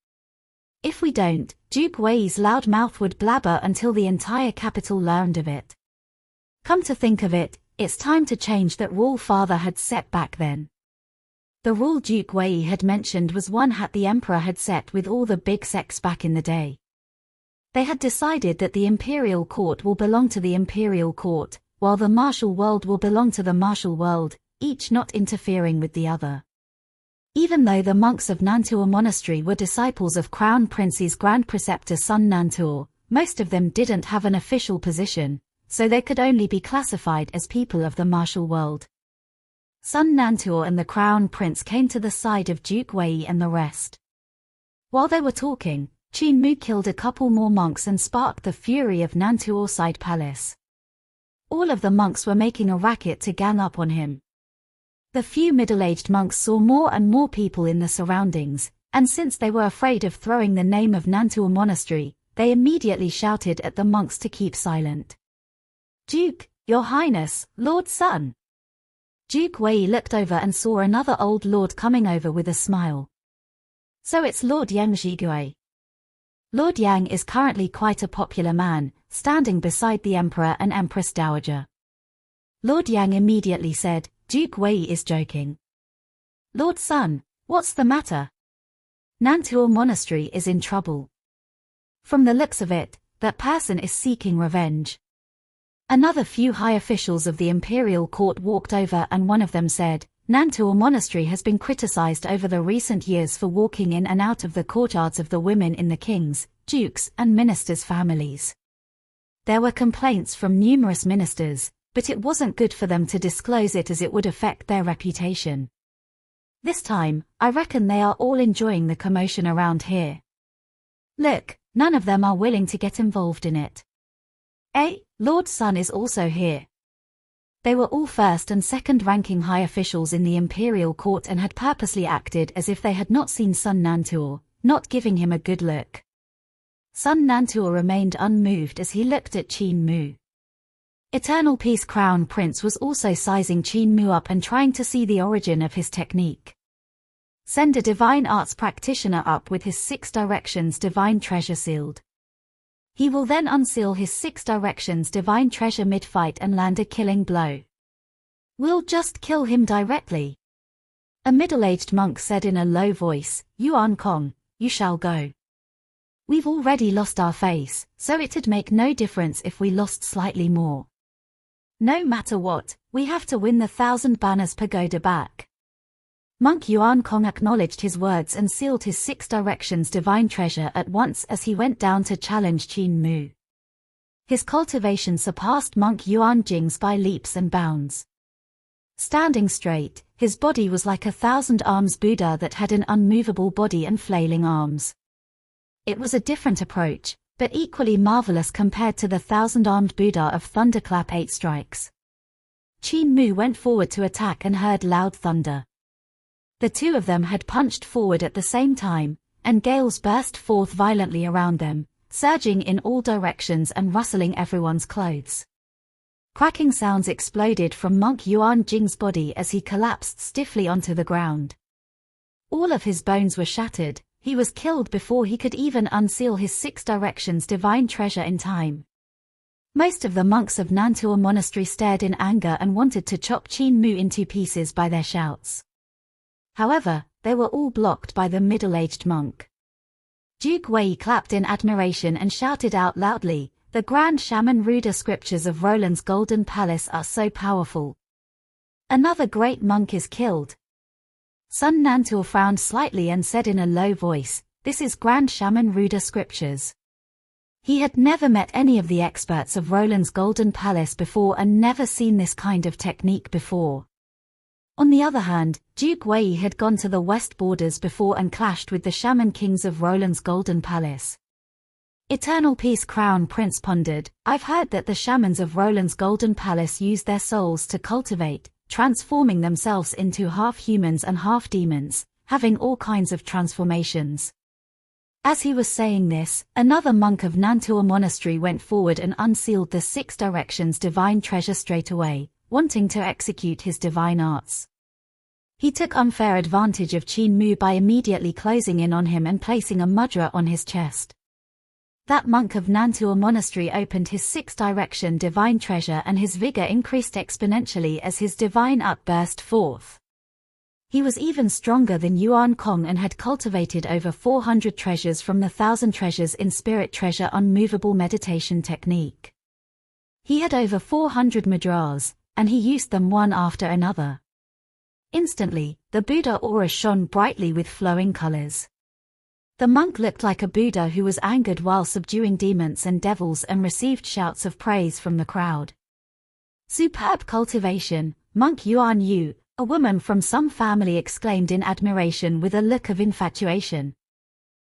Speaker 1: If we don't, Duke Wei's loud mouth would blabber until the entire capital learned of it. Come to think of it, it's time to change that rule Father had set back then." The rule Duke Wei had mentioned was one that the Emperor had set with all the big sects back in the day. They had decided that the Imperial Court will belong to the Imperial Court, while the martial world will belong to the martial world, each not interfering with the other. Even though the monks of Nantua Monastery were disciples of Crown Prince's Grand Preceptor Sun Nantuo, most of them didn't have an official position, so they could only be classified as people of the martial world. Sun Nantuo and the Crown Prince came to the side of Duke Wei and the rest. While they were talking, Qin Mu killed a couple more monks and sparked the fury of Nantuo Side Palace. All of the monks were making a racket to gang up on him. The few middle-aged monks saw more and more people in the surroundings, and since they were afraid of throwing the name of Nantua Monastery, they immediately shouted at the monks to keep silent. "Duke, Your Highness, Lord Sun." Duke Wei looked over and saw another old lord coming over with a smile. So it's Lord Yang Zhigui. Lord Yang is currently quite a popular man, standing beside the Emperor and Empress Dowager. Lord Yang immediately said, Duke Wei is joking. Lord Sun, what's the matter? Nantua Monastery is in trouble. From the looks of it, that person is seeking revenge. Another few high officials of the imperial court walked over and one of them said, Nantua Monastery has been criticized over the recent years for walking in and out of the courtyards of the women in the kings, dukes and ministers' families. There were complaints from numerous ministers, but it wasn't good for them to disclose it as it would affect their reputation. This time, I reckon they are all enjoying the commotion around here. Look, none of them are willing to get involved in it. Lord Sun is also here. They were all first and second ranking high officials in the imperial court and had purposely acted as if they had not seen Sun Nantua, not giving him a good look. Sun Nantua remained unmoved as he looked at Qin Mu. Eternal Peace Crown Prince was also sizing Qin Mu up and trying to see the origin of his technique. Send a divine arts practitioner up with his 6 directions divine treasure sealed. He will then unseal his 6 directions divine treasure mid-fight and land a killing blow. We'll just kill him directly. A middle-aged monk said in a low voice, Yuan Kong, you shall go. We've already lost our face, so it'd make no difference if we lost slightly more. No matter what, we have to win the 1,000 banners pagoda back. Monk Yuan Kong acknowledged his words and sealed his 6 directions divine treasure at once as he went down to challenge Qin Mu. His cultivation surpassed Monk Yuan Jing's by leaps and bounds. Standing straight, his body was like a 1,000 arms Buddha that had an unmovable body and flailing arms. It was a different approach, but equally marvelous compared to the 1,000-armed Buddha of Thunderclap 8 strikes. Qin Mu went forward to attack and heard loud thunder. The two of them had punched forward at the same time, and gales burst forth violently around them, surging in all directions and rustling everyone's clothes. Cracking sounds exploded from Monk Yuan Jing's body as he collapsed stiffly onto the ground. All of his bones were shattered. He was killed before he could even unseal his 6 directions divine treasure in time. Most of the monks of Nantua Monastery stared in anger and wanted to chop Qin Mu into pieces by their shouts. However, they were all blocked by the middle-aged monk. Duke Wei clapped in admiration and shouted out loudly, the grand Shaman Ruda scriptures of Roland's Golden Palace are so powerful. Another great monk is killed. Sun Nantua frowned slightly and said in a low voice, this is Grand Shaman Ruda scriptures. He had never met any of the experts of Roland's Golden Palace before and never seen this kind of technique before. On the other hand, Duke Wei had gone to the west borders before and clashed with the shaman kings of Roland's Golden Palace. Eternal Peace Crown Prince pondered, I've heard that the shamans of Roland's Golden Palace use their souls to cultivate, transforming themselves into half humans and half demons, having all kinds of transformations. As he was saying this, another monk of Nantua Monastery went forward and unsealed the 6 directions divine treasure straight away, wanting to execute his divine arts. He took unfair advantage of Qin Mu by immediately closing in on him and placing a mudra on his chest. That monk of Nantua Monastery opened his 6 direction divine treasure and his vigor increased exponentially as his divine art burst forth. He was even stronger than Yuan Kong and had cultivated over 400 treasures from the 1,000 treasures in spirit treasure unmovable meditation technique. He had over 400 mudras, and he used them one after another. Instantly, the Buddha aura shone brightly with flowing colors. The monk looked like a Buddha who was angered while subduing demons and devils and received shouts of praise from the crowd. Superb cultivation, Monk Yuan Yu, a woman from some family exclaimed in admiration with a look of infatuation.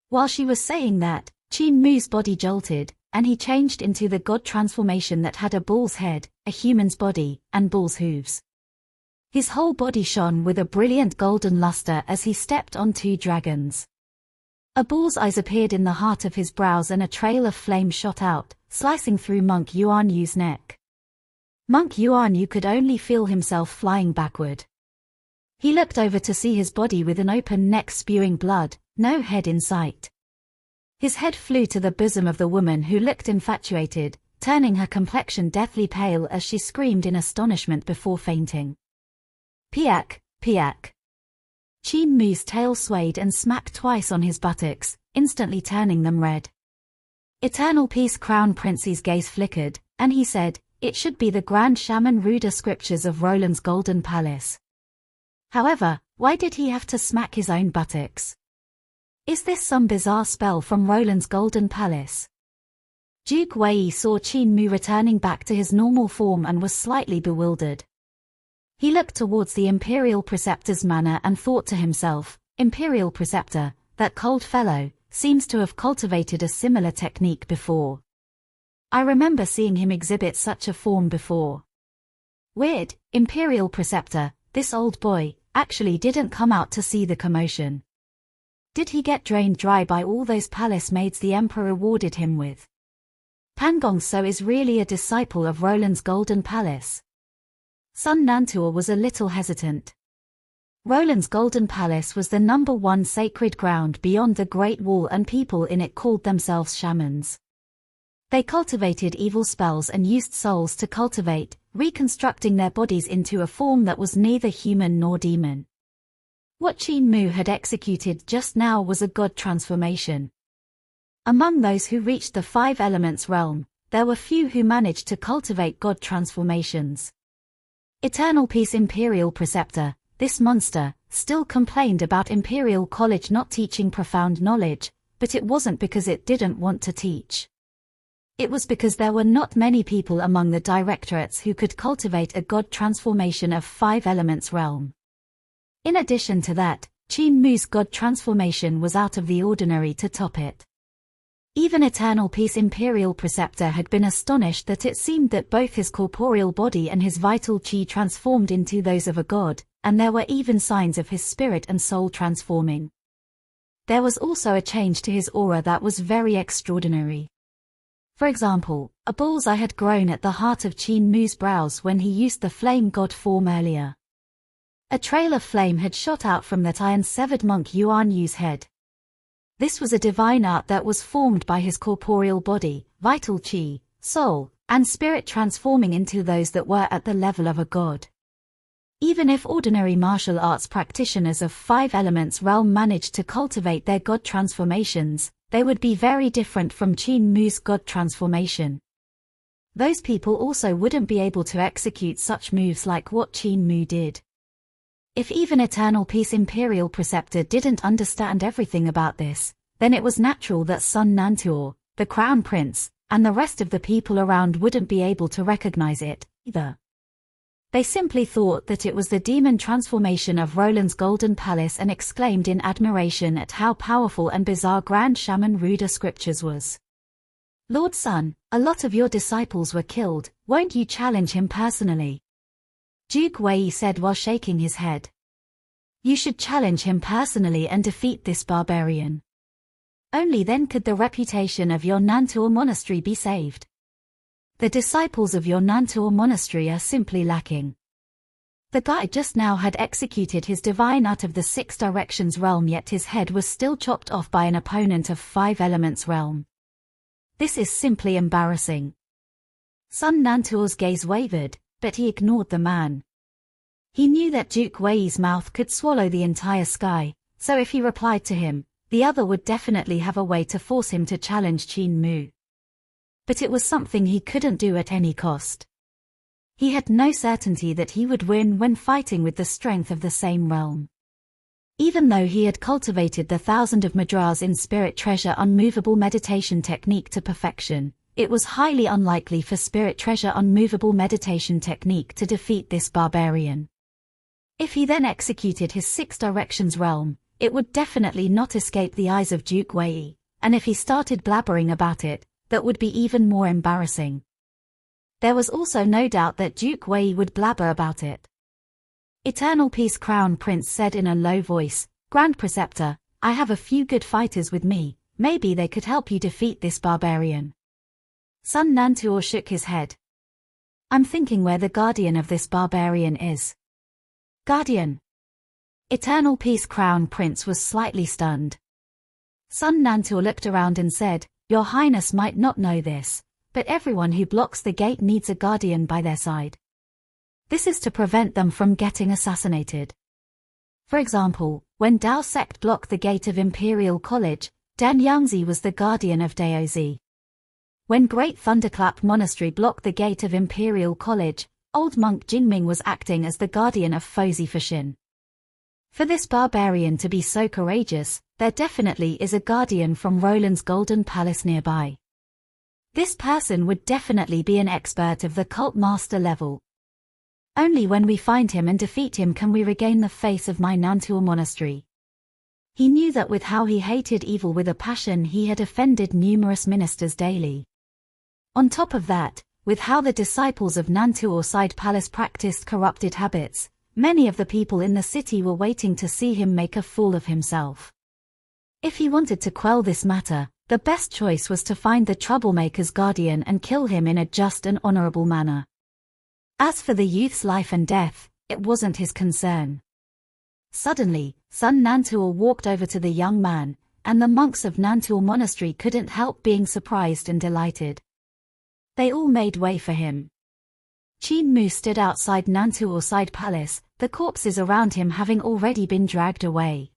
Speaker 1: While she was saying that, Qin Mu's body jolted, and he changed into the god transformation that had a bull's head, a human's body, and bull's hooves. His whole body shone with a brilliant golden luster as he stepped on 2 dragons. A bull's eyes appeared in the heart of his brows and a trail of flame shot out, slicing through Monk Yuan Yu's neck. Monk Yuan could only feel himself flying backward. He looked over to see his body with an open neck spewing blood, no head in sight. His head flew to the bosom of the woman, who looked infatuated, turning her complexion deathly pale as she screamed in astonishment before fainting. Piak, piak. Qin Mu's tail swayed and smacked twice on his buttocks, instantly turning them red. Eternal Peace Crown Prince's gaze flickered, and he said, "It should be the Grand Shaman Ruda scriptures of Roland's Golden Palace." However, why did he have to smack his own buttocks? Is this some bizarre spell from Roland's Golden Palace? Duke Wei saw Qin Mu returning back to his normal form and was slightly bewildered. He looked towards the Imperial Preceptor's manor and thought to himself, Imperial Preceptor, that cold fellow, seems to have cultivated a similar technique before. I remember seeing him exhibit such a form before. Weird, Imperial Preceptor, this old boy, actually didn't come out to see the commotion. Did he get drained dry by all those palace maids the Emperor rewarded him with? Pangong So is really a disciple of Roland's Golden Palace. Sun Nantuo was a little hesitant. Roland's Golden Palace was the #1 sacred ground beyond the Great Wall, and people in it called themselves shamans. They cultivated evil spells and used souls to cultivate, reconstructing their bodies into a form that was neither human nor demon. What Qin Mu had executed just now was a god transformation. Among those who reached the 5 elements realm, there were few who managed to cultivate god transformations. Eternal Peace Imperial Preceptor, this monster, still complained about Imperial College not teaching profound knowledge, but it wasn't because it didn't want to teach. It was because there were not many people among the directorates who could cultivate a god transformation of 5 elements realm. In addition to that, Qin Mu's god transformation was out of the ordinary to top it. Even Eternal Peace Imperial Preceptor had been astonished that it seemed that both his corporeal body and his vital qi transformed into those of a god, and there were even signs of his spirit and soul transforming. There was also a change to his aura that was very extraordinary. For example, a bullseye had grown at the heart of Qin Mu's brows when he used the flame god form earlier. A trail of flame had shot out from that iron-severed monk Yuan Yu's head. This was a divine art that was formed by his corporeal body, vital qi, soul, and spirit transforming into those that were at the level of a god. Even if ordinary martial arts practitioners of 5 elements realm managed to cultivate their god transformations, they would be very different from Qin Mu's god transformation. Those people also wouldn't be able to execute such moves like what Qin Mu did. If even Eternal Peace Imperial Preceptor didn't understand everything about this, then it was natural that Sun Nantuo, the Crown Prince, and the rest of the people around wouldn't be able to recognize it, either. They simply thought that it was the demon transformation of Roland's Golden Palace and exclaimed in admiration at how powerful and bizarre Grand Shaman Ruda scriptures was. Lord Sun, a lot of your disciples were killed, won't you challenge him personally? Duke Wei said while shaking his head. You should challenge him personally and defeat this barbarian. Only then could the reputation of your Nantuo monastery be saved. The disciples of your Nantuo monastery are simply lacking. The guy just now had executed his divine art of the 6 directions realm, yet his head was still chopped off by an opponent of 5 elements realm. This is simply embarrassing. Sun Nantuo's gaze wavered, but he ignored the man. He knew that Duke Wei's mouth could swallow the entire sky, so if he replied to him, the other would definitely have a way to force him to challenge Qin Mu. But it was something he couldn't do at any cost. He had no certainty that he would win when fighting with the strength of the same realm. Even though he had cultivated the 1000 of Madras in Spirit Treasure unmovable meditation technique to perfection, it was highly unlikely for Spirit Treasure unmovable meditation technique to defeat this barbarian. If he then executed his 6 directions realm, it would definitely not escape the eyes of Duke Wei, and if he started blabbering about it, that would be even more embarrassing. There was also no doubt that Duke Wei would blabber about it. Eternal Peace Crown Prince said in a low voice, Grand Preceptor, I have a few good fighters with me, maybe they could help you defeat this barbarian. Sun Nantuo shook his head. I'm thinking where the guardian of this barbarian is. Guardian? Eternal Peace Crown Prince was slightly stunned. Sun Nantul looked around and said, Your Highness might not know this, but everyone who blocks the gate needs a guardian by their side. This is to prevent them from getting assassinated. For example, when Dao sect blocked the gate of Imperial College, Dan Yangzi was the guardian of Daozi. When Great Thunderclap Monastery blocked the gate of Imperial College, old monk Jingming was acting as the guardian of Fozi Fashin. For this barbarian to be so courageous, there definitely is a guardian from Roland's Golden Palace nearby. This person would definitely be an expert of the cult master level. Only when we find him and defeat him can we regain the faith of my Nantul monastery. He knew that with how he hated evil with a passion he had offended numerous ministers daily. On top of that, with how the disciples of Nantul Side Palace practiced corrupted habits, many of the people in the city were waiting to see him make a fool of himself. If he wanted to quell this matter, the best choice was to find the troublemaker's guardian and kill him in a just and honorable manner. As for the youth's life and death, it wasn't his concern. Suddenly, Sun Nantul walked over to the young man, and the monks of Nantul Monastery couldn't help being surprised and delighted. They all made way for him. Qin Mu stood outside Nantul Side Palace, the corpses around him having already been dragged away.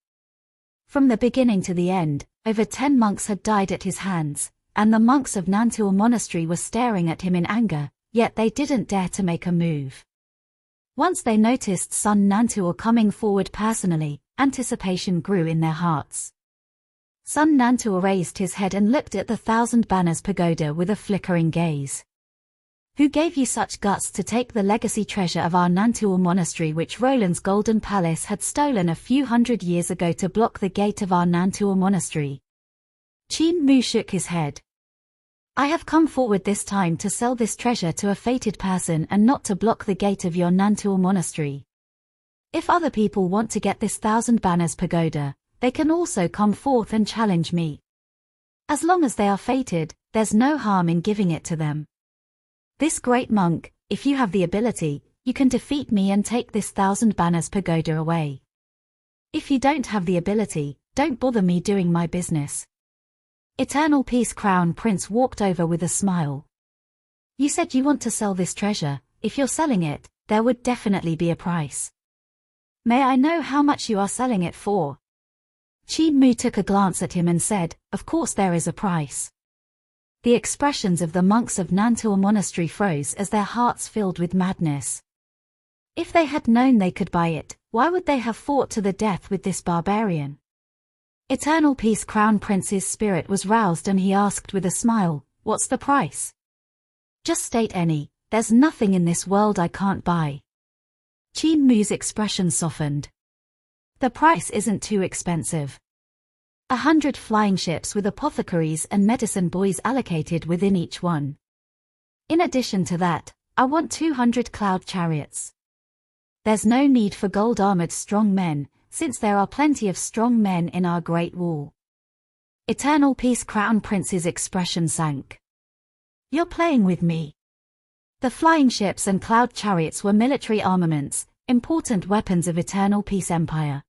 Speaker 1: From the beginning to the end, over 10 monks had died at his hands, and the monks of Nantul Monastery were staring at him in anger, yet they didn't dare to make a move. Once they noticed Sun Nantul coming forward personally, anticipation grew in their hearts. Sun Nantul raised his head and looked at the 1,000 Banners Pagoda with a flickering gaze. Who gave you such guts to take the legacy treasure of our Nantul monastery which Roland's Golden Palace had stolen a few hundred years ago to block the gate of our Nantul monastery? Qin Mu shook his head. I have come forward this time to sell this treasure to a fated person and not to block the gate of your Nantul monastery. If other people want to get this 1,000 Banners Pagoda, they can also come forth and challenge me. As long as they are fated, there's no harm in giving it to them. This great monk, if you have the ability, you can defeat me and take this 1,000 Banners Pagoda away. If you don't have the ability, don't bother me doing my business. Eternal Peace Crown Prince walked over with a smile. You said you want to sell this treasure. If you're selling it, there would definitely be a price. May I know how much you are selling it for? Qin Mu took a glance at him and said, Of course there is a price. The expressions of the monks of Nantul Monastery froze as their hearts filled with madness. If they had known they could buy it, why would they have fought to the death with this barbarian? Eternal Peace Crown Prince's spirit was roused and he asked with a smile, What's the price? Just state any, there's nothing in this world I can't buy. Qin Mu's expression softened. The price isn't too expensive. 100 flying ships with apothecaries and medicine boys allocated within each one. In addition to that, I want 200 cloud chariots. There's no need for gold-armored strong men, since there are plenty of strong men in our Great Wall. Eternal Peace Crown Prince's expression sank. You're playing with me. The flying ships and cloud chariots were military armaments, important weapons of Eternal Peace Empire.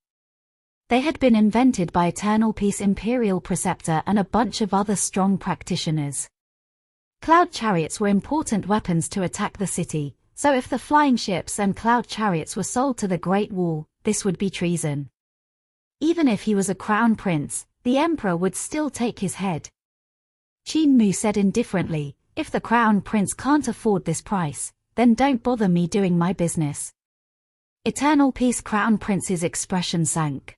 Speaker 1: They had been invented by Eternal Peace Imperial Preceptor and a bunch of other strong practitioners. Cloud chariots were important weapons to attack the city, so if the flying ships and cloud chariots were sold to the Great Wall, this would be treason. Even if he was a crown prince, the emperor would still take his head. Qin Mu said indifferently, If the crown prince can't afford this price, then don't bother me doing my business. Eternal Peace Crown Prince's expression sank.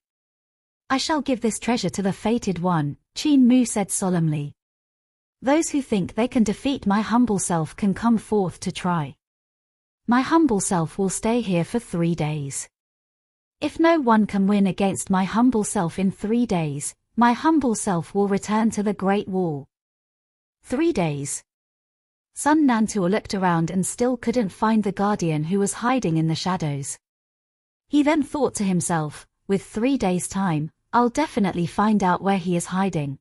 Speaker 1: I shall give this treasure to the fated one, Qin Mu said solemnly. Those who think they can defeat my humble self can come forth to try. My humble self will stay here for 3 days. If no one can win against my humble self in 3 days, my humble self will return to the Great Wall. 3 days. Sun Nantul looked around and still couldn't find the guardian who was hiding in the shadows. He then thought to himself, with 3 days' time, I'll definitely find out where he is hiding.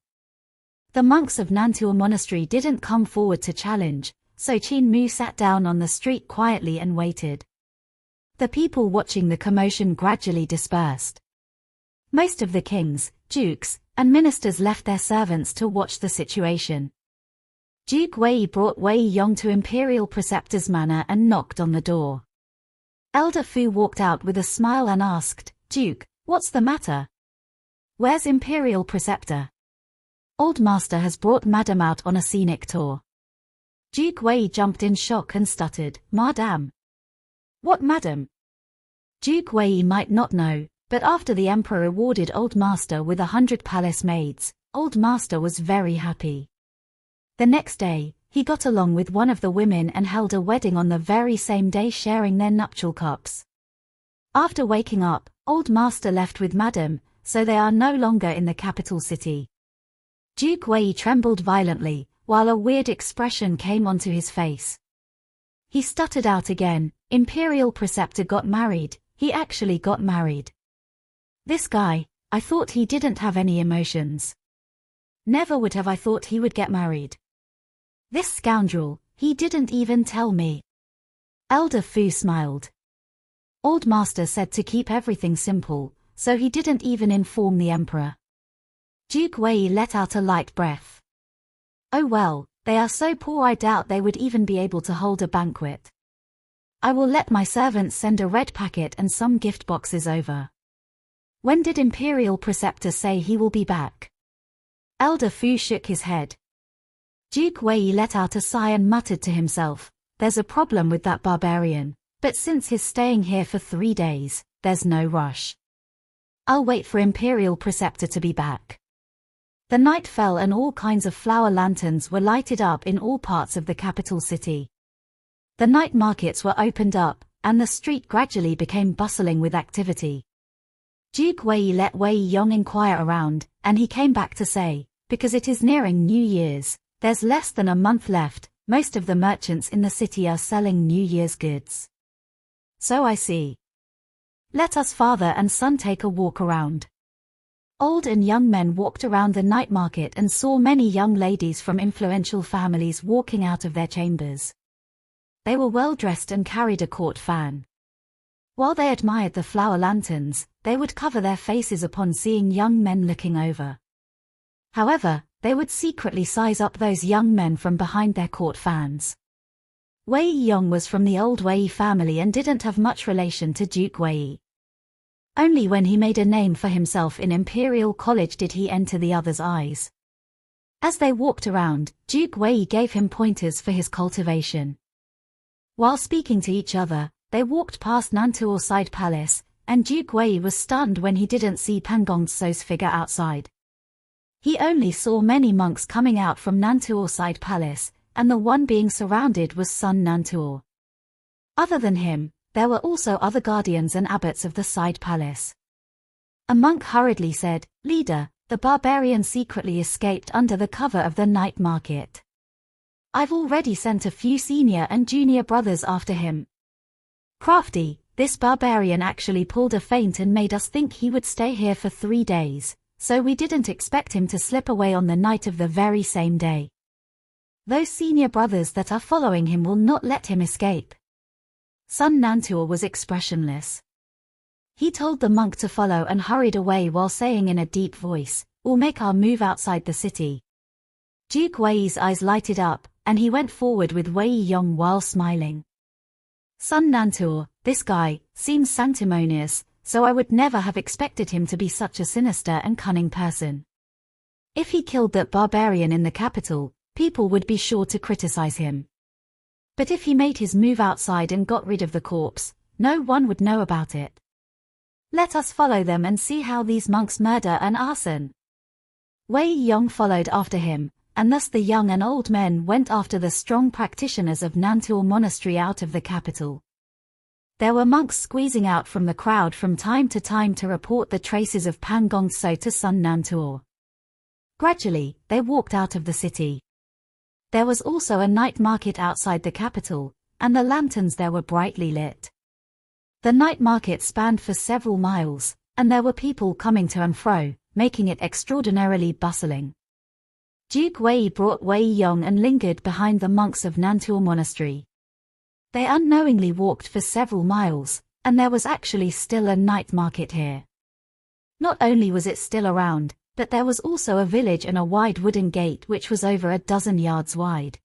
Speaker 1: The monks of Nantul Monastery didn't come forward to challenge, so Qin Mu sat down on the street quietly and waited. The people watching the commotion gradually dispersed. Most of the kings, dukes, and ministers left their servants to watch the situation. Duke Wei brought Wei Yong to Imperial Preceptor's manor and knocked on the door. Elder Fu walked out with a smile and asked, "Duke, what's the matter? Where's Imperial Preceptor?" "Old Master has brought Madam out on a scenic tour." Duke Wei jumped in shock and stuttered, "Madam? What madam?" Duke Wei might not know, but after the Emperor rewarded Old Master with 100 palace maids, Old Master was very happy. The next day, he got along with one of the women and held a wedding on the very same day, sharing their nuptial cups. After waking up, Old Master left with Madam, so they are no longer in the capital city. Duke Wei trembled violently, while a weird expression came onto his face. He stuttered out again, "Imperial Preceptor got married, he actually got married. This guy, I thought he didn't have any emotions. Never would have I thought he would get married. This scoundrel, he didn't even tell me." Elder Fu smiled. Old Master said to keep everything simple, so he didn't even inform the Emperor. Duke Wei let out a light breath. "Oh well, they are so poor I doubt they would even be able to hold a banquet. I will let my servants send a red packet and some gift boxes over." "When did Imperial Preceptor say he will be back?" Elder Fu shook his head. Duke Wei let out a sigh and muttered to himself, "There's a problem with that barbarian, but since he's staying here for 3 days, there's no rush. I'll wait for Imperial Preceptor to be back." The night fell and all kinds of flower lanterns were lighted up in all parts of the capital city. The night markets were opened up, and the street gradually became bustling with activity. Duke Wei let Wei Yong inquire around, and he came back to say, "Because it is nearing New Year's, there's less than a month left, most of the merchants in the city are selling New Year's goods." "So I see. Let us father and son take a walk around." Old and young men walked around the night market and saw many young ladies from influential families walking out of their chambers. They were well dressed and carried a court fan. While they admired the flower lanterns, they would cover their faces upon seeing young men looking over. However, they would secretly size up those young men from behind their court fans. Wei Yong was from the old Wei family and didn't have much relation to Duke Wei. Only when he made a name for himself in Imperial College did he enter the others' eyes. As they walked around, Duke Wei gave him pointers for his cultivation. While speaking to each other, they walked past Nantuo Side Palace, and Duke Wei was stunned when he didn't see Pan Gongso's figure outside. He only saw many monks coming out from Nantuo Side Palace, and the one being surrounded was Sun Nantuo. Other than him, there were also other guardians and abbots of the side palace. A monk hurriedly said, "Leader, the barbarian secretly escaped under the cover of the night market. I've already sent a few senior and junior brothers after him. Crafty, this barbarian actually pulled a feint and made us think he would stay here for 3 days, so we didn't expect him to slip away on the night of the very same day. Those senior brothers that are following him will not let him escape." Sun Nantuo was expressionless. He told the monk to follow and hurried away while saying in a deep voice, "We'll make our move outside the city." Duke Wei's eyes lighted up, and he went forward with Wei Yong while smiling. "Sun Nantuo, this guy, seems sanctimonious, so I would never have expected him to be such a sinister and cunning person. If he killed that barbarian in the capital, people would be sure to criticize him. But if he made his move outside and got rid of the corpse, no one would know about it. Let us follow them and see how these monks murder and arson." Wei Yong followed after him, and thus the young and old men went after the strong practitioners of Nantuo Monastery out of the capital. There were monks squeezing out from the crowd from time to time to report the traces of Pan Gongso to Sun Nantuo. Gradually, they walked out of the city. There was also a night market outside the capital, and the lanterns there were brightly lit. The night market spanned for several miles, and there were people coming to and fro, making it extraordinarily bustling. Duke Wei brought Wei Yong and lingered behind the monks of Nantuo Monastery. They unknowingly walked for several miles, and there was actually still a night market here. Not only was it still around, but there was also a village and a wide wooden gate which was over a dozen yards wide.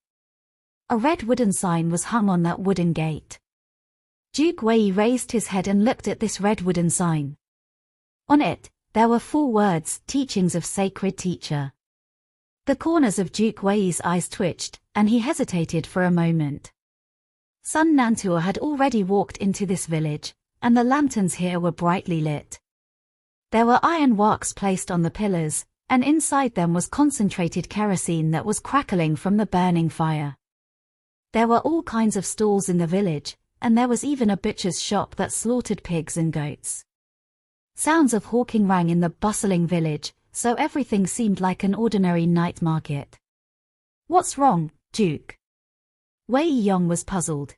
Speaker 1: A red wooden sign was hung on that wooden gate. Duke Wei raised his head and looked at this red wooden sign. On it, there were 4 words, Teachings of Sacred Teacher. The corners of Duke Wei's eyes twitched, and he hesitated for a moment. Sun Nantuo had already walked into this village, and the lanterns here were brightly lit. There were iron works placed on the pillars, and inside them was concentrated kerosene that was crackling from the burning fire. There were all kinds of stalls in the village, and there was even a butcher's shop that slaughtered pigs and goats. Sounds of hawking rang in the bustling village, so everything seemed like an ordinary night market. What's wrong, Duke? Wei Yong was puzzled.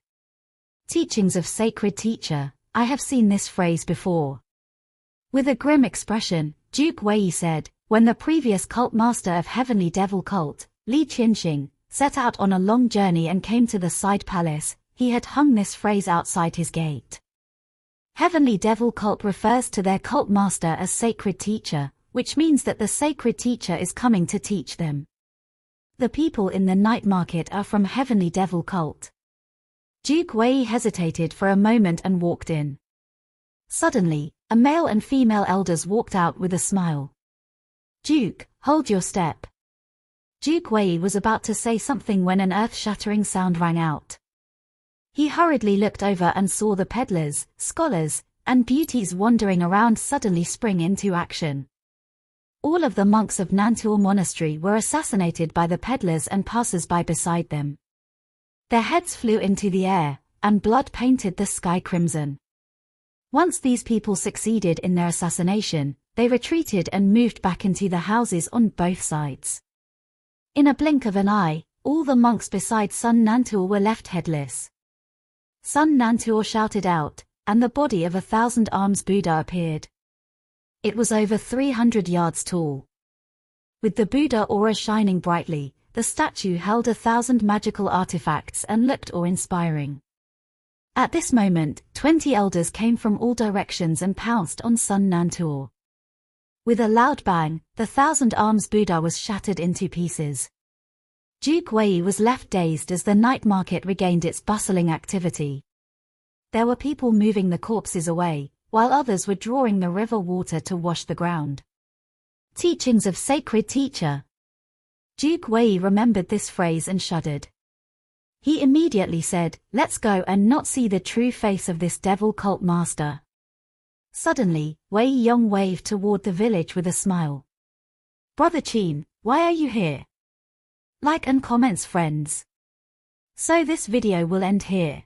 Speaker 1: Teachings of Sacred Teacher, I have seen this phrase before. With a grim expression, Duke Wei said, when the previous cult master of Heavenly Devil Cult, Li Qinxing, set out on a long journey and came to the side palace, he had hung this phrase outside his gate. Heavenly Devil Cult refers to their cult master as Sacred Teacher, which means that the Sacred Teacher is coming to teach them. The people in the night market are from Heavenly Devil Cult. Duke Wei hesitated for a moment and walked in. Suddenly, a male and female elders walked out with a smile. Duke, hold your step. Duke Wei was about to say something when an earth-shattering sound rang out. He hurriedly looked over and saw the peddlers, scholars, and beauties wandering around suddenly spring into action. All of the monks of Nantuo Monastery were assassinated by the peddlers and passers-by beside them. Their heads flew into the air, and blood painted the sky crimson. Once these people succeeded in their assassination, they retreated and moved back into the houses on both sides. In a blink of an eye, all the monks besides Sun Nantuo were left headless. Sun Nantuo shouted out, and the body of 1,000 arms Buddha appeared. It was over 300 yards tall. With the Buddha aura shining brightly, the statue held 1,000 magical artifacts and looked awe-inspiring. At this moment, 20 elders came from all directions and pounced on Sun Nantuo. With a loud bang, the 1,000 arms Buddha was shattered into pieces. Duke Wei was left dazed as the night market regained its bustling activity. There were people moving the corpses away, while others were drawing the river water to wash the ground. Teachings of Sacred Teacher. Duke Wei remembered this phrase and shuddered. He immediately said, "Let's go and not see the true face of this devil cult master." Suddenly, Wei Yong waved toward the village with a smile. "Brother Qin, why are you here? Like and comments, friends." So this video will end here.